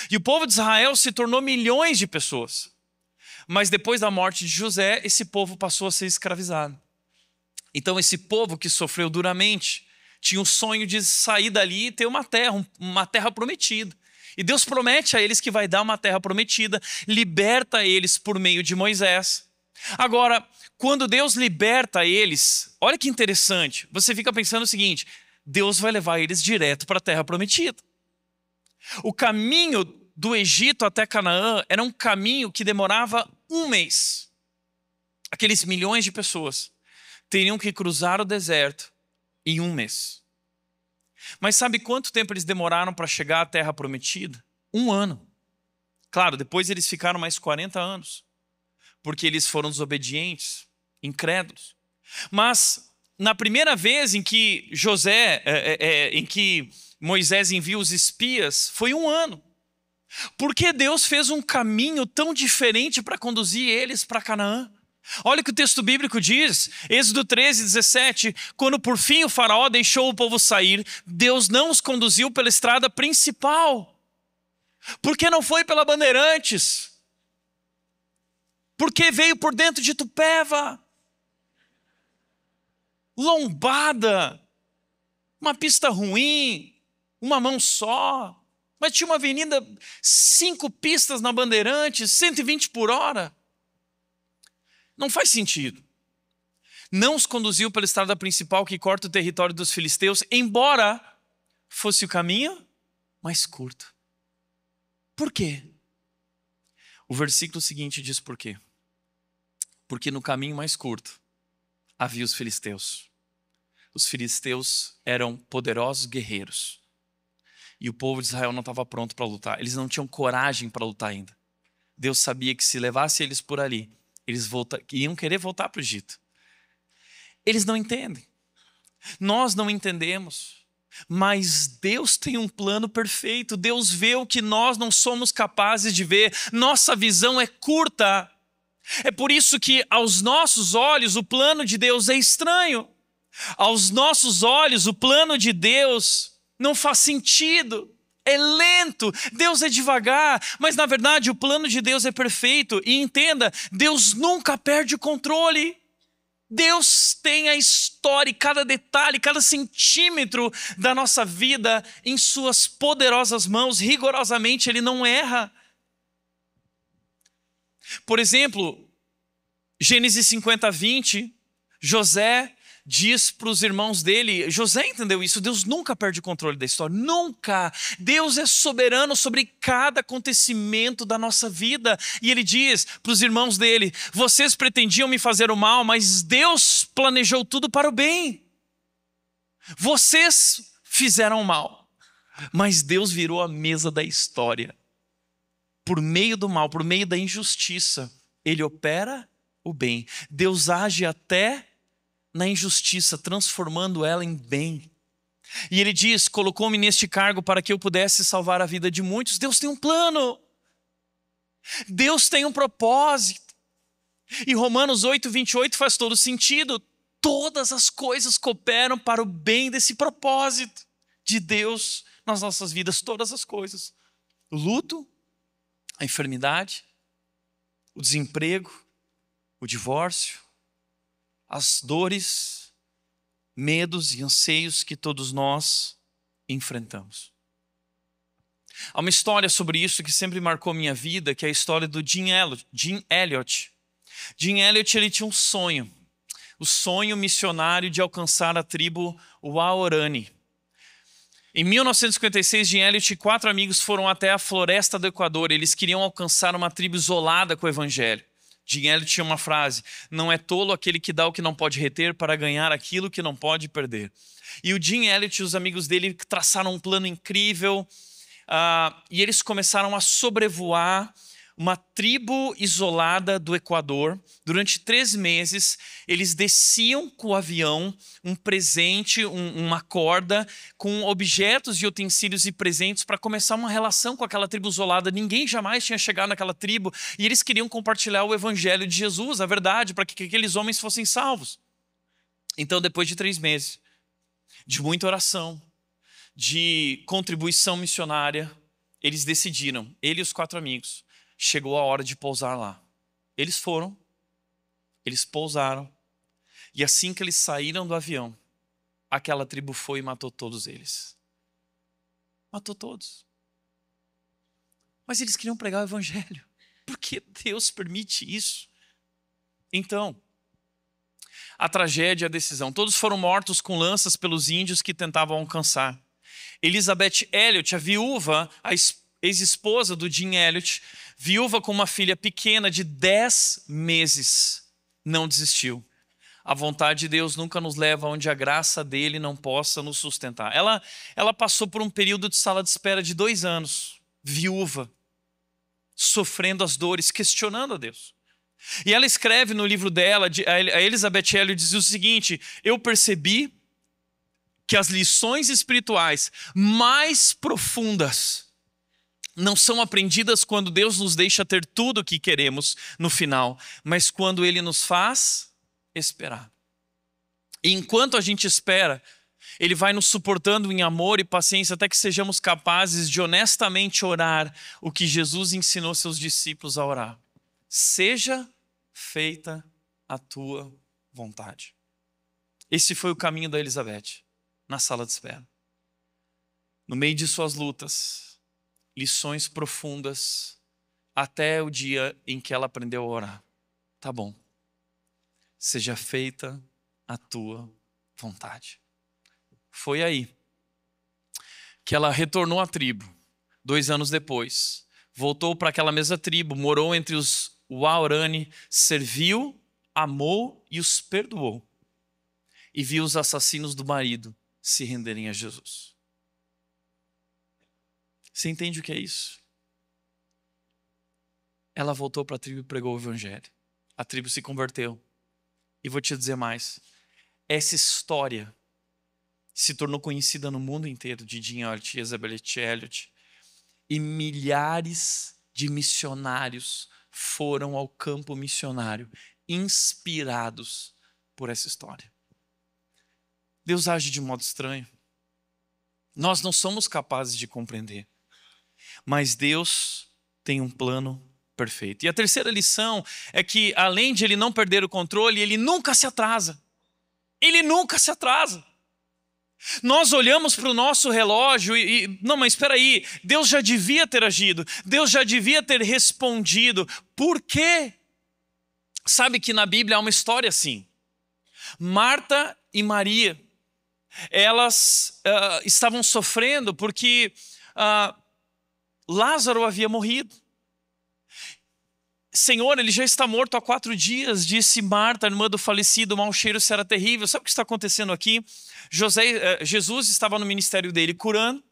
E o povo de Israel se tornou milhões de pessoas. Mas depois da morte de José, esse povo passou a ser escravizado. Então esse povo que sofreu duramente tinha o sonho de sair dali e ter uma terra prometida. E Deus promete a eles que vai dar uma terra prometida, liberta eles por meio de Moisés. Agora, quando Deus liberta eles, olha que interessante, você fica pensando o seguinte: Deus vai levar eles direto para a terra prometida. O caminho do Egito até Canaã era um caminho que demorava 1 mês. Aqueles milhões de pessoas teriam que cruzar o deserto em 1 mês. Mas sabe quanto tempo eles demoraram para chegar à terra prometida? 1 ano. Claro, depois eles ficaram mais 40 anos, porque eles foram desobedientes, incrédulos. Mas na primeira vez em que em que Moisés envia os espias, foi 1 ano. Porque Deus fez um caminho tão diferente para conduzir eles para Canaã. Olha o que o texto bíblico diz, Êxodo 13, 17. Quando por fim o faraó deixou o povo sair, Deus não os conduziu pela estrada principal. Por que não foi pela Bandeirantes? Porque veio por dentro de Tupéva, lombada, uma pista ruim, uma mão só. Mas tinha uma avenida, 5 pistas na Bandeirantes, 120 por hora. Não faz sentido. Não os conduziu pela estrada principal que corta o território dos filisteus, embora fosse o caminho mais curto. Por quê? O versículo seguinte diz por quê. Porque no caminho mais curto havia os filisteus. Os filisteus eram poderosos guerreiros. E o povo de Israel não estava pronto para lutar. Eles não tinham coragem para lutar ainda. Deus sabia que se levasse eles por ali, eles iam querer voltar para o Egito. Eles não entendem. Nós não entendemos. Mas Deus tem um plano perfeito. Deus vê o que nós não somos capazes de ver. Nossa visão é curta. É por isso que aos nossos olhos o plano de Deus é estranho. Aos nossos olhos o plano de Deus não faz sentido. É lento, Deus é devagar, mas na verdade o plano de Deus é perfeito. E entenda, Deus nunca perde o controle. Deus tem a história, cada detalhe, cada centímetro da nossa vida em suas poderosas mãos. Rigorosamente Ele não erra. Por exemplo, Gênesis 50:20, José diz para os irmãos dele, José entendeu isso, Deus nunca perde o controle da história, nunca. Deus é soberano sobre cada acontecimento da nossa vida. E ele diz para os irmãos dele, vocês pretendiam me fazer o mal, mas Deus planejou tudo para o bem. Vocês fizeram o mal, mas Deus virou a mesa da história. Por meio do mal, por meio da injustiça, Ele opera o bem. Deus age até na injustiça, transformando ela em bem. E Ele diz, colocou-me neste cargo para que eu pudesse salvar a vida de muitos. Deus tem um plano. Deus tem um propósito. E Romanos 8:28 faz todo sentido. Todas as coisas cooperam para o bem desse propósito de Deus nas nossas vidas. Todas as coisas. O luto, a enfermidade, o desemprego, o divórcio, as dores, medos e anseios que todos nós enfrentamos. Há uma história sobre isso que sempre marcou minha vida, que é a história do Jim Elliot. Jim Elliot, ele tinha um sonho, o sonho missionário de alcançar a tribo Waorani. Em 1956, Jim Elliot e 4 amigos foram até a floresta do Equador. Eles queriam alcançar uma tribo isolada com o evangelho. Jim Elliot tinha uma frase, não é tolo aquele que dá o que não pode reter para ganhar aquilo que não pode perder. E o Jim Elliot e os amigos dele traçaram um plano incrível e eles começaram a sobrevoar uma tribo isolada do Equador. Durante 3 meses, eles desciam com o avião um presente, uma corda, com objetos e utensílios e presentes para começar uma relação com aquela tribo isolada. Ninguém jamais tinha chegado naquela tribo e eles queriam compartilhar o evangelho de Jesus, a verdade, para que aqueles homens fossem salvos. Então, depois de 3 meses, de muita oração, de contribuição missionária, eles decidiram, ele e os 4 amigos, chegou a hora de pousar lá. Eles foram, eles pousaram, e assim que eles saíram do avião, aquela tribo foi e matou todos eles. Matou todos. Mas eles queriam pregar o evangelho. Por que Deus permite isso? Então, a tragédia e a decisão. Todos foram mortos com lanças pelos índios que tentavam alcançar. Elizabeth Elliot, a viúva, a ex-esposa do Jim Elliot, viúva com uma filha pequena de 10 meses, não desistiu. A vontade de Deus nunca nos leva onde a graça dele não possa nos sustentar. Ela passou por um período de sala de espera de 2 anos, viúva, sofrendo as dores, questionando a Deus. E ela escreve no livro dela, a Elizabeth Elliot diz o seguinte, eu percebi que as lições espirituais mais profundas não são aprendidas quando Deus nos deixa ter tudo o que queremos no final, mas quando Ele nos faz esperar. E enquanto a gente espera, Ele vai nos suportando em amor e paciência até que sejamos capazes de honestamente orar o que Jesus ensinou seus discípulos a orar. Seja feita a tua vontade. Esse foi o caminho da Elizabeth na sala de espera. No meio de suas lutas, lições profundas, até o dia em que ela aprendeu a orar. Tá bom. Seja feita a tua vontade. Foi aí que ela retornou à tribo. 2 anos depois, voltou para aquela mesma tribo, morou entre os Waorani, serviu, amou e os perdoou. E viu os assassinos do marido se renderem a Jesus. Você entende o que é isso? Ela voltou para a tribo e pregou o evangelho. A tribo se converteu. E vou te dizer mais. Essa história se tornou conhecida no mundo inteiro, de Jim Elliot e Isabel Elliot. E milhares de missionários foram ao campo missionário, inspirados por essa história. Deus age de modo estranho. Nós não somos capazes de compreender, mas Deus tem um plano perfeito. E a terceira lição é que, além de ele não perder o controle, ele nunca se atrasa. Ele nunca se atrasa. Nós olhamos para o nosso relógio não, mas espera aí, Deus já devia ter agido, Deus já devia ter respondido. Por quê? Sabe que na Bíblia há uma história assim. Marta e Maria, elas estavam sofrendo porque Lázaro havia morrido. Senhor, ele já está morto há 4 dias, disse Marta, irmã do falecido, o mau cheiro será terrível. Sabe o que está acontecendo aqui? Jesus estava no ministério dele curando,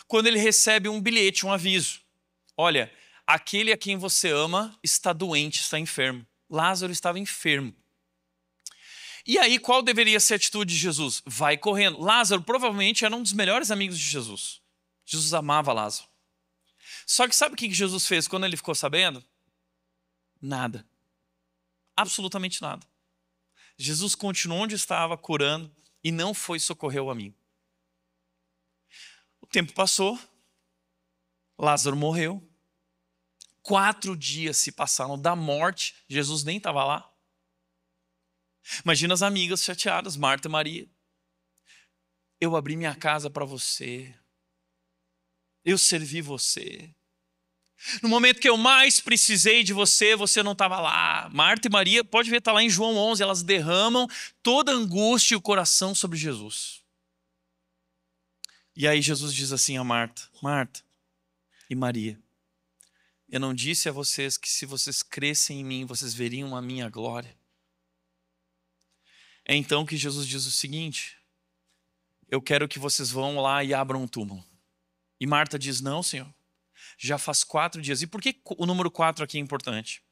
quando ele recebe um bilhete, um aviso. Olha, aquele a quem você ama está doente, está enfermo. Lázaro estava enfermo. E aí, qual deveria ser a atitude de Jesus? Vai correndo. Lázaro provavelmente era um dos melhores amigos de Jesus. Jesus amava Lázaro. Só que sabe o que Jesus fez quando ele ficou sabendo? Nada. Absolutamente nada. Jesus continuou onde estava, curando, e não foi socorrer o amigo. O tempo passou, Lázaro morreu, 4 dias se passaram da morte, Jesus nem estava lá. Imagina as amigas chateadas, Marta e Maria. Eu abri minha casa para você, eu servi você. No momento que eu mais precisei de você, você não estava lá. Marta e Maria, pode ver, está lá em João 11, elas derramam toda a angústia e o coração sobre Jesus. E aí Jesus diz assim a Marta, Marta e Maria, eu não disse a vocês que se vocês crescem em mim, vocês veriam a minha glória? É então que Jesus diz o seguinte, eu quero que vocês vão lá e abram um túmulo. E Marta diz, não, Senhor. Já faz 4 dias. E por que o número 4 aqui é importante?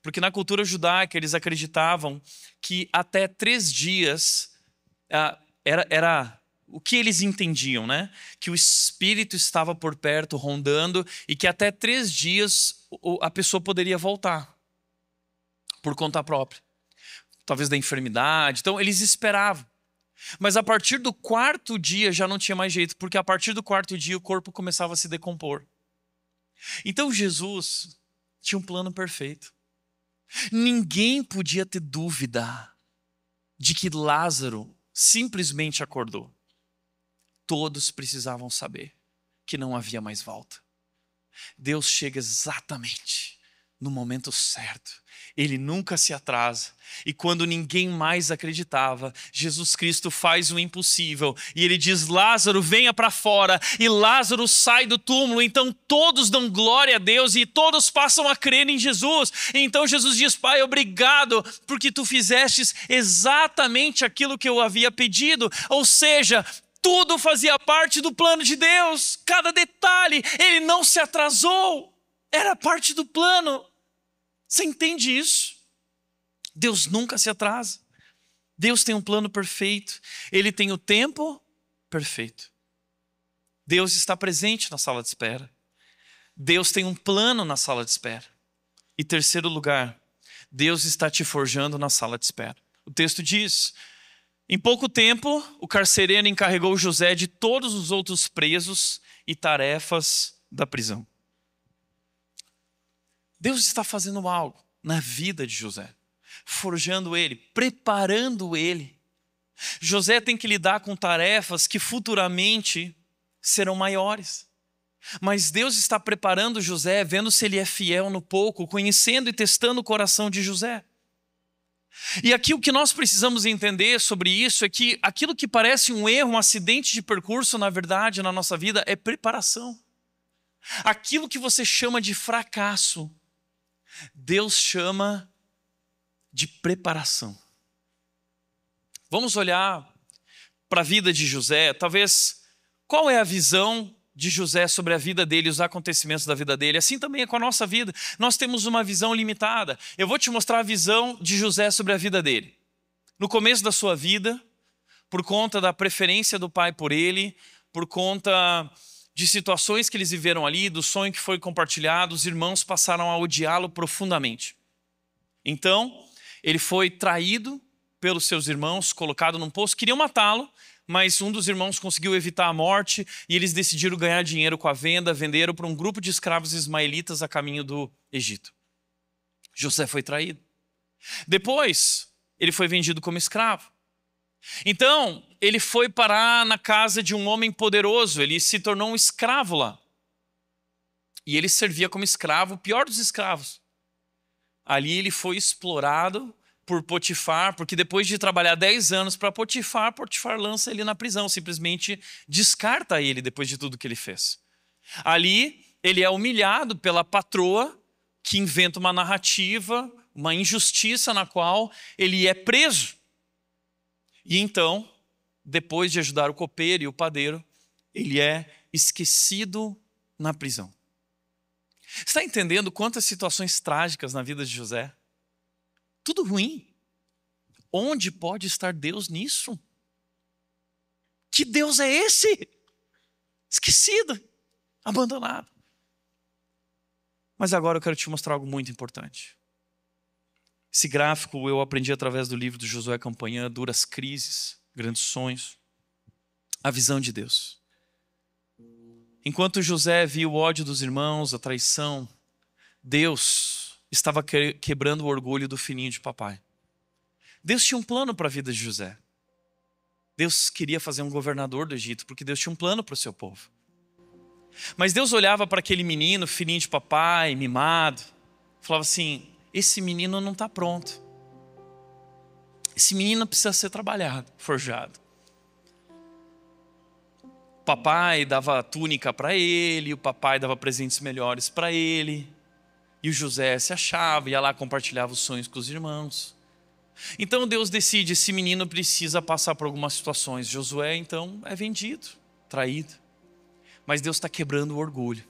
Porque na cultura judaica eles acreditavam que até 3 dias era o que eles entendiam, né? Que o espírito estava por perto rondando e que até 3 dias a pessoa poderia voltar por conta própria. Talvez da enfermidade. Então eles esperavam. Mas a partir do 4º dia já não tinha mais jeito, porque a partir do 4º dia o corpo começava a se decompor. Então Jesus tinha um plano perfeito. Ninguém podia ter dúvida de que Lázaro simplesmente acordou. Todos precisavam saber que não havia mais volta. Deus chega exatamente no momento certo. Ele nunca se atrasa. E quando ninguém mais acreditava, Jesus Cristo faz o impossível. E ele diz, Lázaro, venha para fora. E Lázaro sai do túmulo. Então todos dão glória a Deus e todos passam a crer em Jesus. E então Jesus diz, Pai, obrigado porque tu fizestes exatamente aquilo que eu havia pedido. Ou seja, tudo fazia parte do plano de Deus. Cada detalhe, ele não se atrasou. Era parte do plano. Você entende isso? Deus nunca se atrasa. Deus tem um plano perfeito. Ele tem o tempo perfeito. Deus está presente na sala de espera. Deus tem um plano na sala de espera. E terceiro lugar, Deus está te forjando na sala de espera. O texto diz, em pouco tempo, o carcereiro encarregou José de todos os outros presos e tarefas da prisão. Deus está fazendo algo na vida de José, forjando ele, preparando ele. José tem que lidar com tarefas que futuramente serão maiores. Mas Deus está preparando José, vendo se ele é fiel no pouco, conhecendo e testando o coração de José. E aqui o que nós precisamos entender sobre isso é que aquilo que parece um erro, um acidente de percurso, na verdade, na nossa vida, é preparação. Aquilo que você chama de fracasso, Deus chama de preparação. Vamos olhar para a vida de José. Talvez, qual é a visão de José sobre a vida dele, os acontecimentos da vida dele? Assim também é com a nossa vida. Nós temos uma visão limitada. Eu vou te mostrar a visão de José sobre a vida dele. No começo da sua vida, por conta da preferência do pai por ele, por conta de situações que eles viveram ali, do sonho que foi compartilhado, os irmãos passaram a odiá-lo profundamente. Então, ele foi traído pelos seus irmãos, colocado num poço, queriam matá-lo, mas um dos irmãos conseguiu evitar a morte e eles decidiram ganhar dinheiro com a venda, venderam para um grupo de escravos ismaelitas a caminho do Egito. José foi traído. Depois, ele foi vendido como escravo. Então, ele foi parar na casa de um homem poderoso, ele se tornou um escravo lá. E ele servia como escravo, o pior dos escravos. Ali ele foi explorado por Potifar, porque depois de trabalhar 10 anos para Potifar, Potifar lança ele na prisão, simplesmente descarta ele depois de tudo que ele fez. Ali ele é humilhado pela patroa, que inventa uma narrativa, uma injustiça na qual ele é preso. E então, depois de ajudar o copeiro e o padeiro, ele é esquecido na prisão. Você está entendendo quantas situações trágicas na vida de José? Tudo ruim. Onde pode estar Deus nisso? Que Deus é esse? Esquecido, abandonado. Mas agora eu quero te mostrar algo muito importante. Esse gráfico eu aprendi através do livro do Josué Campanhã, Duras Crises, Grandes Sonhos. A visão de Deus. Enquanto José viu o ódio dos irmãos, a traição, Deus estava quebrando o orgulho do filhinho de papai. Deus tinha um plano para a vida de José. Deus queria fazer um governador do Egito, porque Deus tinha um plano para o seu povo. Mas Deus olhava para aquele menino, filhinho de papai, mimado, falava assim: esse menino não está pronto. Esse menino precisa ser trabalhado, forjado. O papai dava túnica para ele, o papai dava presentes melhores para ele. E o José se achava, ia lá, compartilhava os sonhos com os irmãos. Então Deus decide, esse menino precisa passar por algumas situações. Josué então é vendido, traído. Mas Deus está quebrando o orgulho.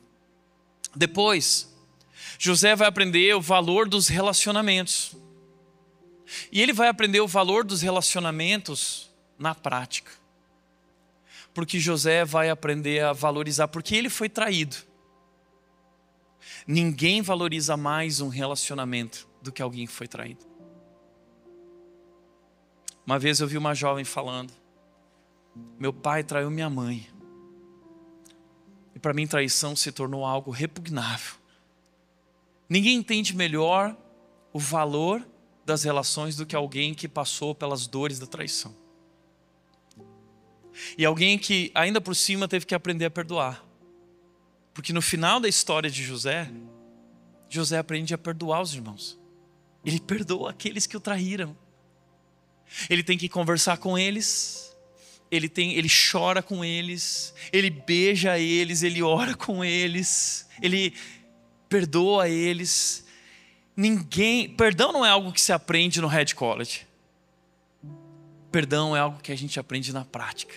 Depois, José vai aprender o valor dos relacionamentos. E ele vai aprender o valor dos relacionamentos na prática. Porque José vai aprender a valorizar, porque ele foi traído. Ninguém valoriza mais um relacionamento do que alguém que foi traído. Uma vez eu vi uma jovem falando: meu pai traiu minha mãe. E para mim traição se tornou algo repugnável. Ninguém entende melhor o valor das relações do que alguém que passou pelas dores da traição. E alguém que ainda por cima teve que aprender a perdoar. Porque no final da história de José, José aprende a perdoar os irmãos. Ele perdoa aqueles que o traíram. Ele tem que conversar com eles. Ele chora com eles. Ele beija eles. Ele ora com eles. Ele perdoa eles. Perdão não é algo que se aprende no Red College. Perdão é algo que a gente aprende na prática.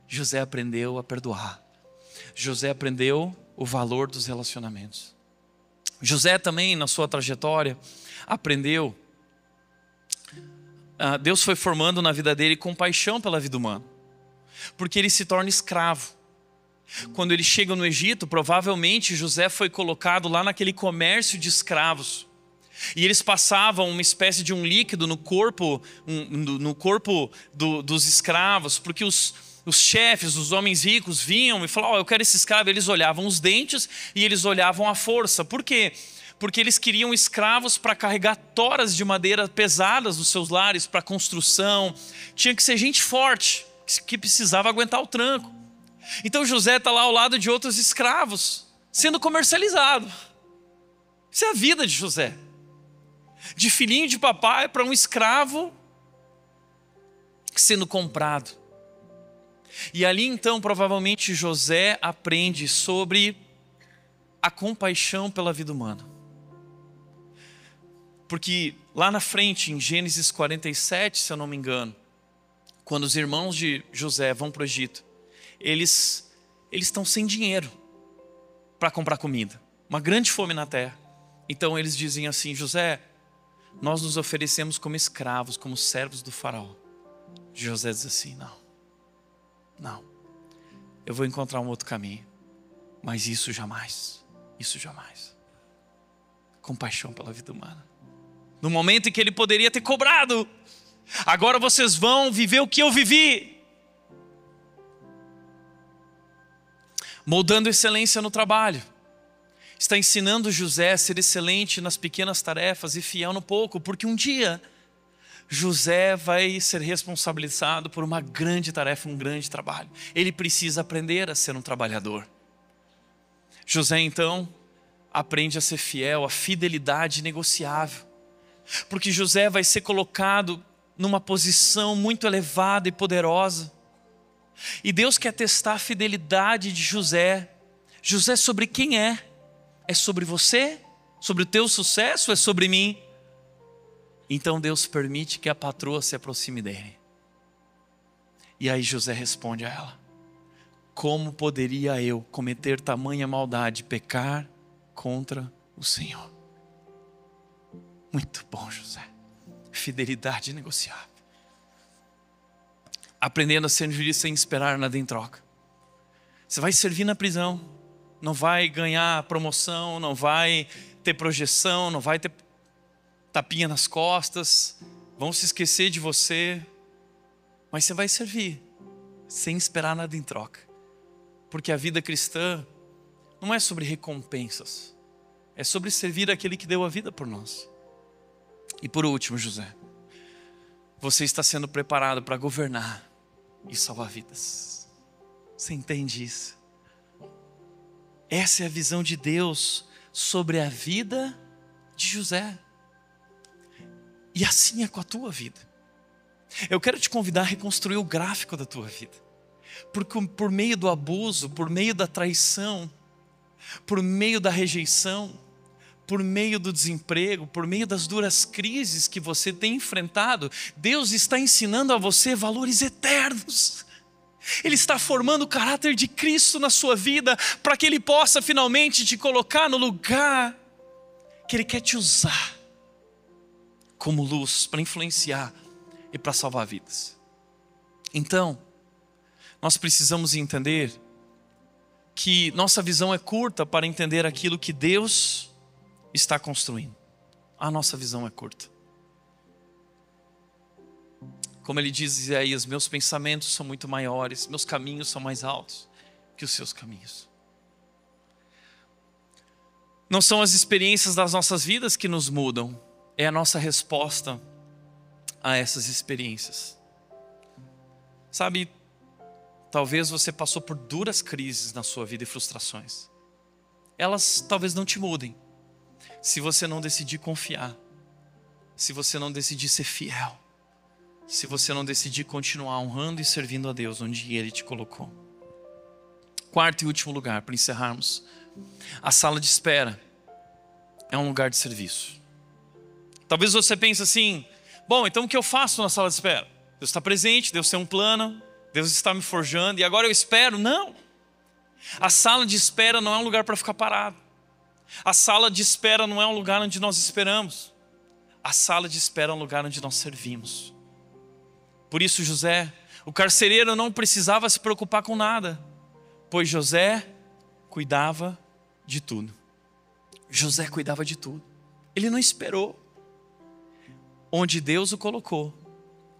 José aprendeu a perdoar. José aprendeu o valor dos relacionamentos. José também, na sua trajetória, aprendeu. Deus foi formando na vida dele compaixão pela vida humana. Porque ele se torna escravo. Quando ele chega no Egito, provavelmente José foi colocado lá naquele comércio de escravos. E eles passavam uma espécie de um líquido no corpo, dos escravos, porque os chefes, os homens ricos vinham e falavam: eu quero esse escravo. Eles olhavam os dentes e eles olhavam a força. Por quê? Porque eles queriam escravos para carregar toras de madeira pesadas dos seus lares, para construção. Tinha que ser gente forte, que precisava aguentar o tranco. Então José está lá ao lado de outros escravos, sendo comercializado. Isso é a vida de José. De filhinho de papai para um escravo sendo comprado. E ali então provavelmente José aprende sobre a compaixão pela vida humana. Porque lá na frente, em Gênesis 47, se eu não me engano, quando os irmãos de José vão para o Egito, eles estão sem dinheiro para comprar comida. Uma grande fome na terra. Então eles dizem assim: José, nós nos oferecemos como escravos, como servos do faraó. José diz assim: não, eu vou encontrar um outro caminho, mas isso jamais. Compaixão pela vida humana. No momento em que ele poderia ter cobrado: agora vocês vão viver o que eu vivi. Moldando excelência no trabalho. Está ensinando José a ser excelente nas pequenas tarefas e fiel no pouco, porque um dia José vai ser responsabilizado por uma grande tarefa, um grande trabalho. Ele precisa aprender a ser um trabalhador. José então aprende a ser fiel, a fidelidade negociável. Porque José vai ser colocado numa posição muito elevada e poderosa. E Deus quer testar a fidelidade de José. José sobre quem é? É sobre você? Sobre o teu sucesso? É sobre mim? Então Deus permite que a patroa se aproxime dele. E aí José responde a ela: como poderia eu cometer tamanha maldade, pecar contra o Senhor? Muito bom, José. Fidelidade negociável. Aprendendo a servir sem esperar nada em troca. Você vai servir na prisão, não vai ganhar promoção, não vai ter projeção, não vai ter tapinha nas costas, vão se esquecer de você, mas você vai servir sem esperar nada em troca. Porque a vida cristã não é sobre recompensas, é sobre servir aquele que deu a vida por nós. E por último, José, você está sendo preparado para governar e salvar vidas. Você entende isso? Essa é a visão de Deus sobre a vida de José. E assim é com a tua vida. Eu quero te convidar a reconstruir o gráfico da tua vida. Porque por meio do abuso, por meio da traição, por meio da rejeição, por meio do desemprego, por meio das duras crises que você tem enfrentado, Deus está ensinando a você valores eternos. Ele está formando o caráter de Cristo na sua vida, para que Ele possa finalmente te colocar no lugar que Ele quer te usar como luz para influenciar e para salvar vidas. Então, nós precisamos entender que nossa visão é curta para entender aquilo que Deus está construindo. A nossa visão é curta. Como ele diz em Isaías: meus pensamentos são muito maiores, meus caminhos são mais altos que os seus caminhos. Não são as experiências das nossas vidas que nos mudam, é a nossa resposta a essas experiências. Sabe, talvez você passou por duras crises na sua vida e frustrações. Elas talvez não te mudem, se você não decidir confiar, se você não decidir ser fiel, se você não decidir continuar honrando e servindo a Deus onde Ele te colocou. Quarto e último lugar, para encerrarmos: a sala de espera é um lugar de serviço. Talvez você pense assim: bom, então o que eu faço na sala de espera? Deus está presente, Deus tem um plano, Deus está me forjando e agora eu espero. Não! A sala de espera não é um lugar para ficar parado. A sala de espera não é um lugar onde nós esperamos. A sala de espera é um lugar onde nós servimos. Por isso José, o carcereiro, não precisava se preocupar com nada, pois José cuidava de tudo. José cuidava de tudo. Ele não esperou. Onde Deus o colocou,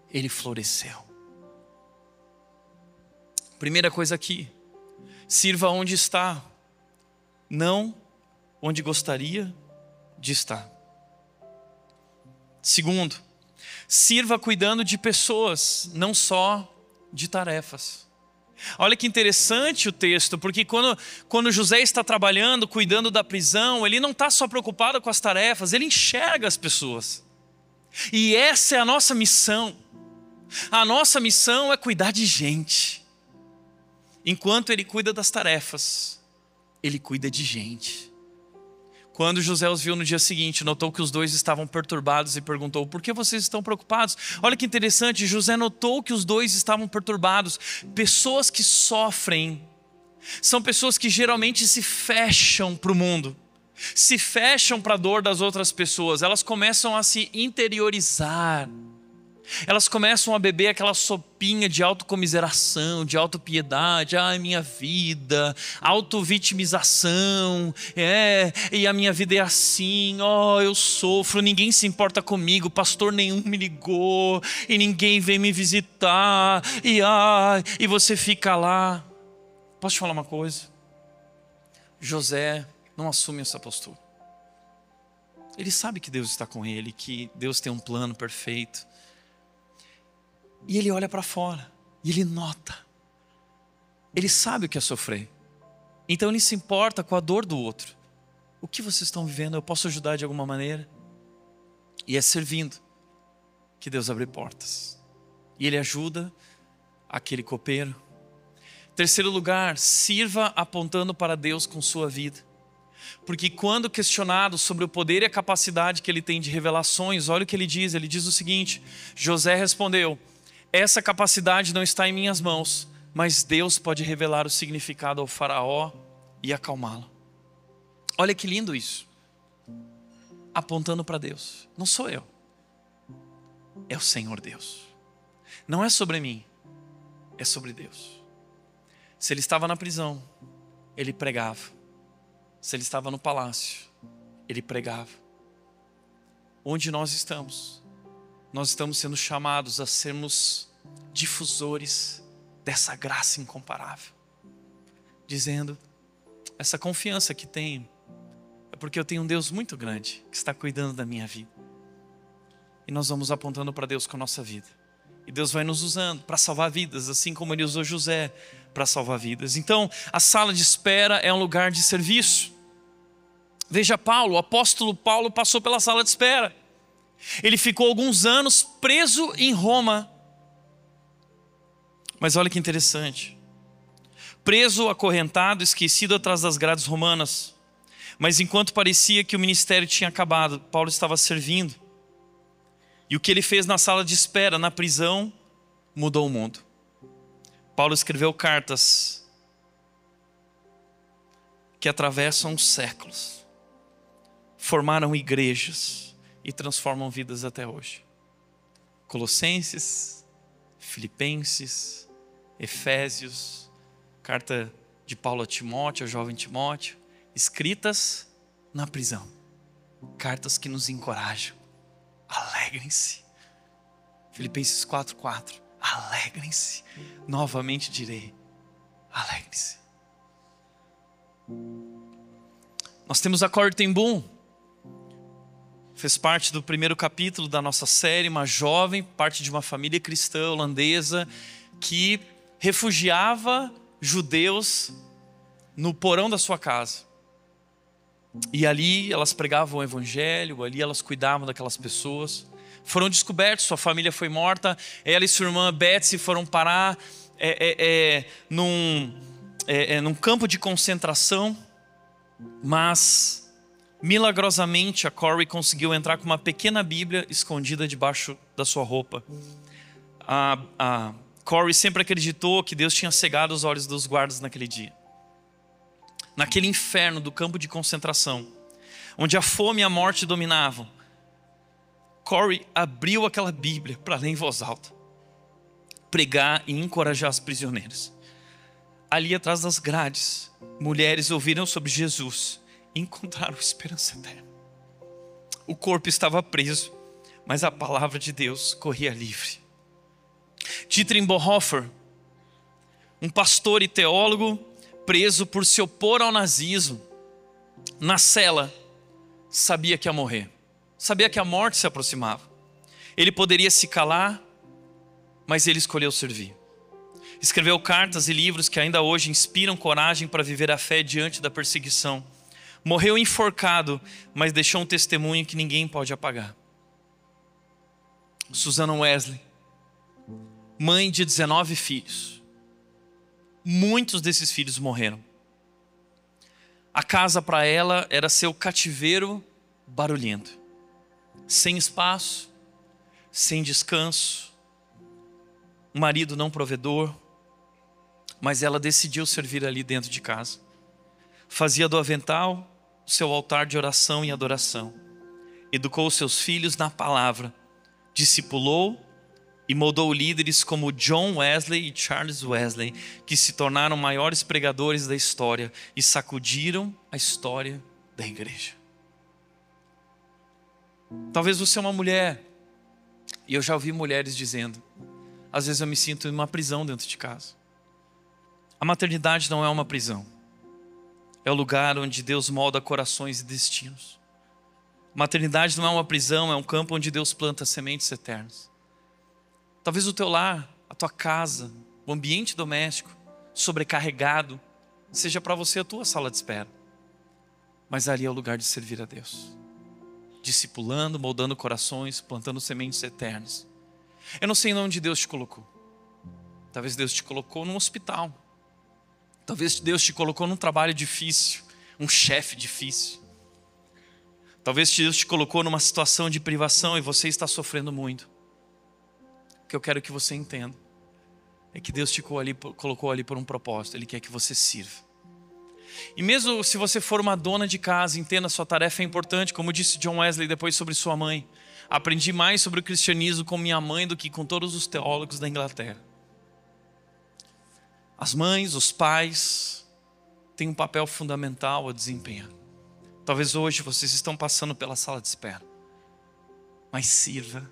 ele floresceu. Primeira coisa aqui: sirva onde está, não onde gostaria de estar. Segundo, sirva cuidando de pessoas, não só de tarefas. Olha que interessante o texto, porque quando José está trabalhando, cuidando da prisão, ele não está só preocupado com as tarefas, ele enxerga as pessoas. E essa é a nossa missão. A nossa missão é cuidar de gente. Enquanto ele cuida das tarefas, ele cuida de gente. Quando José os viu no dia seguinte, notou que os dois estavam perturbados e perguntou: por que vocês estão preocupados? Olha que interessante, José notou que os dois estavam perturbados. Pessoas que sofrem são pessoas que geralmente se fecham para o mundo, se fecham para a dor das outras pessoas. Elas começam a se interiorizar Elas começam a beber aquela sopinha de autocomiseração, de autopiedade. Ai, minha vida, autovitimização. E a minha vida é assim. Oh, eu sofro, ninguém se importa comigo. Pastor nenhum me ligou. E ninguém vem me visitar. E você fica lá. Posso te falar uma coisa? José não assume essa postura. Ele sabe que Deus está com ele, que Deus tem um plano perfeito. E ele olha para fora, e ele nota. Ele sabe o que é sofrer. Então ele se importa com a dor do outro. O que vocês estão vivendo? Eu posso ajudar de alguma maneira? E é servindo que Deus abre portas. E ele ajuda aquele copeiro. Terceiro lugar, sirva apontando para Deus com sua vida. Porque quando questionado sobre o poder e a capacidade que ele tem de revelações, olha o que ele diz. Ele diz o seguinte: José respondeu: essa capacidade não está em minhas mãos, mas Deus pode revelar o significado ao faraó e acalmá-lo. Olha que lindo isso. Apontando para Deus. Não sou eu. É o Senhor Deus. Não é sobre mim. É sobre Deus. Se ele estava na prisão, ele pregava. Se ele estava no palácio, ele pregava. Onde nós estamos sendo chamados a sermos difusores dessa graça incomparável. Dizendo, essa confiança que tenho é porque eu tenho um Deus muito grande que está cuidando da minha vida. E nós vamos apontando para Deus com a nossa vida. E Deus vai nos usando para salvar vidas, assim como ele usou José para salvar vidas. Então, a sala de espera é um lugar de serviço. Veja Paulo, o apóstolo Paulo passou pela sala de espera. Ele ficou alguns anos preso em Roma. Mas olha que interessante. Preso, acorrentado, esquecido atrás das grades romanas. Mas enquanto parecia que o ministério tinha acabado, Paulo estava servindo. E o que ele fez na sala de espera, na prisão, mudou o mundo. Paulo escreveu cartas que atravessam os séculos, formaram igrejas e transformam vidas até hoje. Colossenses, Filipenses, Efésios, carta de Paulo a Timóteo, ao jovem Timóteo, escritas na prisão. Cartas que nos encorajam. Alegrem-se. Filipenses 4:4. Alegrem-se. Novamente direi, alegrem-se. Nós temos a Corrie ten Boom. Fez parte do primeiro capítulo da nossa série, uma jovem, parte de uma família cristã holandesa que refugiava judeus no porão da sua casa. E ali elas pregavam o evangelho, ali elas cuidavam daquelas pessoas. Foram descobertos, sua família foi morta. Ela e sua irmã Betsy foram parar num campo de concentração. Mas, milagrosamente, a Corrie conseguiu entrar com uma pequena Bíblia escondida debaixo da sua roupa. A Corrie sempre acreditou que Deus tinha cegado os olhos dos guardas naquele dia. Naquele inferno do campo de concentração, onde a fome e a morte dominavam, Corrie abriu aquela Bíblia para ler em voz alta, pregar e encorajar os prisioneiros. Ali atrás das grades, mulheres ouviram sobre Jesus e encontraram esperança eterna. O corpo estava preso, mas a palavra de Deus corria livre. Dietrich Bonhoeffer, um pastor e teólogo preso por se opor ao nazismo, na cela, sabia que ia morrer. Sabia que a morte se aproximava. Ele poderia se calar, mas ele escolheu servir. Escreveu cartas e livros que ainda hoje inspiram coragem para viver a fé diante da perseguição. Morreu enforcado, mas deixou um testemunho que ninguém pode apagar. Susanna Wesley, mãe de 19 filhos. Muitos desses filhos morreram. A casa para ela era seu cativeiro barulhento. Sem espaço, sem descanso. Um marido não provedor. Mas ela decidiu servir ali dentro de casa. Fazia do avental o seu altar de oração e adoração. Educou seus filhos na palavra. Discipulou, e moldou líderes como John Wesley e Charles Wesley, que se tornaram maiores pregadores da história e sacudiram a história da igreja. Talvez você é uma mulher, e eu já ouvi mulheres dizendo: às vezes eu me sinto em uma prisão dentro de casa. A maternidade não é uma prisão. É o lugar onde Deus molda corações e destinos. A maternidade não é uma prisão, é um campo onde Deus planta sementes eternas. Talvez o teu lar, a tua casa, o ambiente doméstico, sobrecarregado, seja para você a tua sala de espera. Mas ali é o lugar de servir a Deus. Discipulando, moldando corações, plantando sementes eternas. Eu não sei onde Deus te colocou. Talvez Deus te colocou num hospital. Talvez Deus te colocou num trabalho difícil, um chefe difícil. Talvez Deus te colocou numa situação de privação e você está sofrendo muito. O que eu quero que você entenda é que Deus te colocou ali por um propósito. Ele quer que você sirva. E mesmo se você for uma dona de casa, entenda, sua tarefa é importante. Como disse John Wesley depois sobre sua mãe: aprendi mais sobre o cristianismo com minha mãe do que com todos os teólogos da Inglaterra. As mães, os pais têm um papel fundamental a desempenhar. Talvez hoje vocês estão passando pela sala de espera, mas sirva,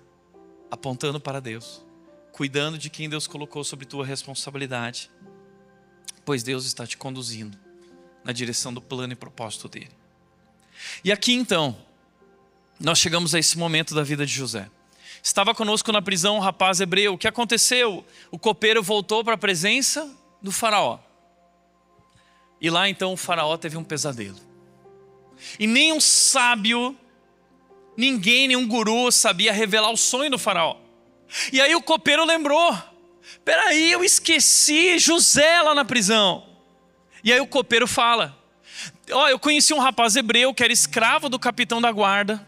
apontando para Deus, cuidando de quem Deus colocou sobre tua responsabilidade, pois Deus está te conduzindo na direção do plano e propósito dele. E aqui então, nós chegamos a esse momento da vida de José. Estava conosco na prisão um rapaz hebreu. O que aconteceu? O copeiro voltou para a presença do faraó. E lá então o faraó teve um pesadelo. E nem um sábio, ninguém, nenhum guru sabia revelar o sonho do faraó. E aí o copeiro lembrou: peraí, eu esqueci José lá na prisão. E aí o copeiro fala: eu conheci um rapaz hebreu que era escravo do capitão da guarda.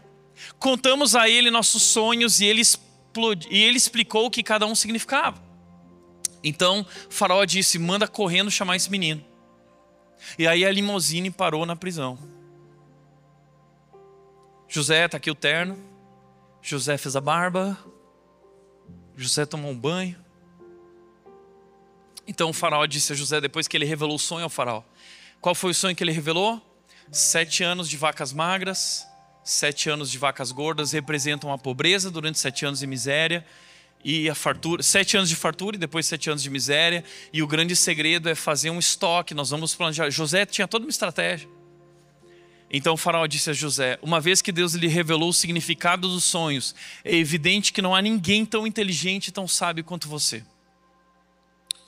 Contamos a ele nossos sonhos e ele explicou o que cada um significava. Então o faraó disse: manda correndo chamar esse menino. E aí a limusine parou na prisão. José, está aqui o terno. José fez a barba. José tomou um banho. Então o faraó disse a José, depois que ele revelou o sonho ao faraó: qual foi o sonho que ele revelou? 7 anos de vacas magras, 7 anos de vacas gordas representam a pobreza durante 7 anos de miséria e a fartura, 7 anos de fartura e depois 7 anos de miséria. E o grande segredo é fazer um estoque. Nós vamos planejar. José tinha toda uma estratégia. Então o faraó disse a José: uma vez que Deus lhe revelou o significado dos sonhos, é evidente que não há ninguém tão inteligente e tão sábio quanto você.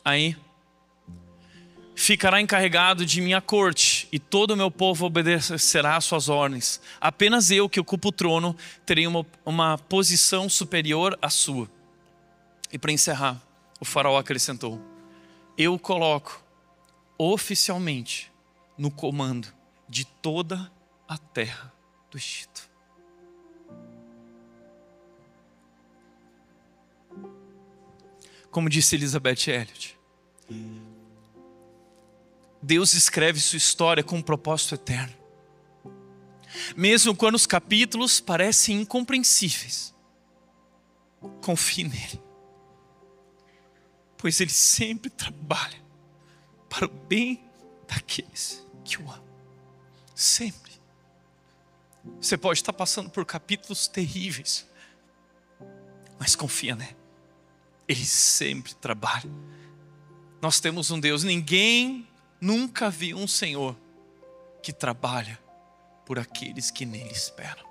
Aí ficará encarregado de minha corte e todo o meu povo obedecerá às suas ordens. Apenas eu, que ocupo o trono, terei uma posição superior à sua. E para encerrar, o faraó acrescentou: eu o coloco oficialmente no comando de toda a terra do Egito. Como disse Elizabeth Elliot, Deus escreve sua história com um propósito eterno. Mesmo quando os capítulos parecem incompreensíveis, confie nele, pois ele sempre trabalha para o bem daqueles que o amam. Sempre. Você pode estar passando por capítulos terríveis, mas confia nele. Ele sempre trabalha. Nós temos um Deus, ninguém nunca viu um Senhor que trabalha por aqueles que nele esperam.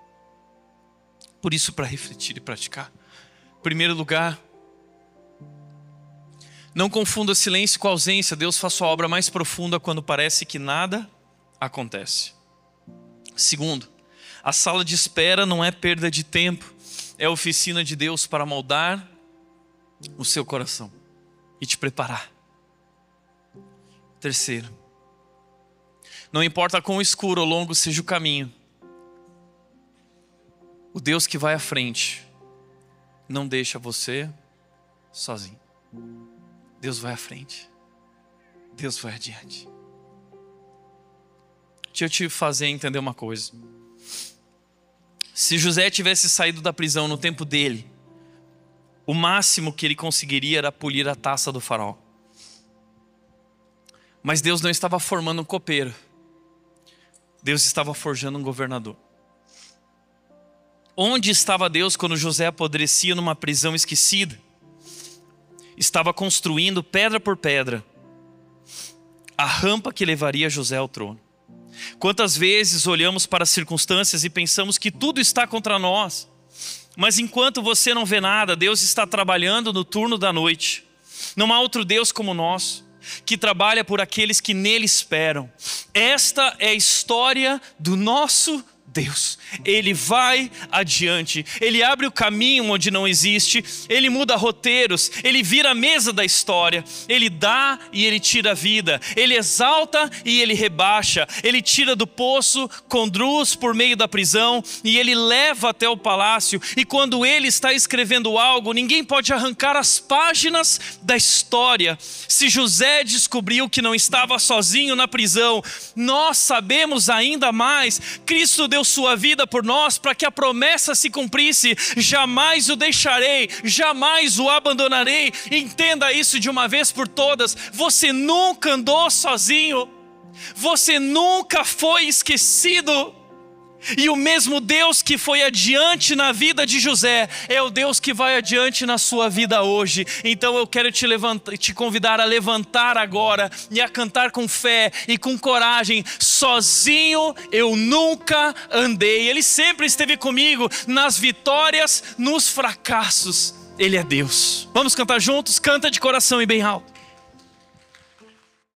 Por isso, para refletir e praticar, em primeiro lugar, não confunda silêncio com ausência. Deus faz sua obra mais profunda quando parece que nada acontece. Segundo, a sala de espera não é perda de tempo, é a oficina de Deus para moldar o seu coração e te preparar. Terceiro, não importa quão escuro ou longo seja o caminho, o Deus que vai à frente não deixa você sozinho. Deus vai à frente, Deus vai adiante. Deixa eu te fazer entender uma coisa. Se José tivesse saído da prisão no tempo dele, O máximo que ele conseguiria era polir a taça do farol. Mas Deus não estava formando um copeiro. Deus estava forjando um governador. Onde estava Deus quando José apodrecia numa prisão esquecida? Estava construindo pedra por pedra a rampa que levaria José ao trono. Quantas vezes olhamos para as circunstâncias e pensamos que tudo está contra nós, mas enquanto você não vê nada, Deus está trabalhando no turno da noite. Não há outro Deus como o nosso, que trabalha por aqueles que nele esperam. Esta é a história do nosso Deus. Ele vai adiante, Ele abre o caminho onde não existe, Ele muda roteiros, Ele vira a mesa da história, Ele dá e Ele tira a vida, Ele exalta e Ele rebaixa, Ele tira do poço, conduz por meio da prisão e Ele leva até o palácio. E quando Ele está escrevendo algo, ninguém pode arrancar as páginas da história. Se José descobriu que não estava sozinho na prisão, nós sabemos ainda mais. Cristo deu sua vida por nós para que a promessa se cumprisse. Jamais o deixarei, jamais o abandonarei. Entenda isso de uma vez por todas. Você nunca andou sozinho, você nunca foi esquecido. E o mesmo Deus que foi adiante na vida de José é o Deus que vai adiante na sua vida hoje. Então eu quero te convidar a levantar agora e a cantar com fé e com coragem. Sozinho eu nunca andei. Ele sempre esteve comigo nas vitórias, nos fracassos. Ele é Deus. Vamos cantar juntos? Canta de coração e bem alto.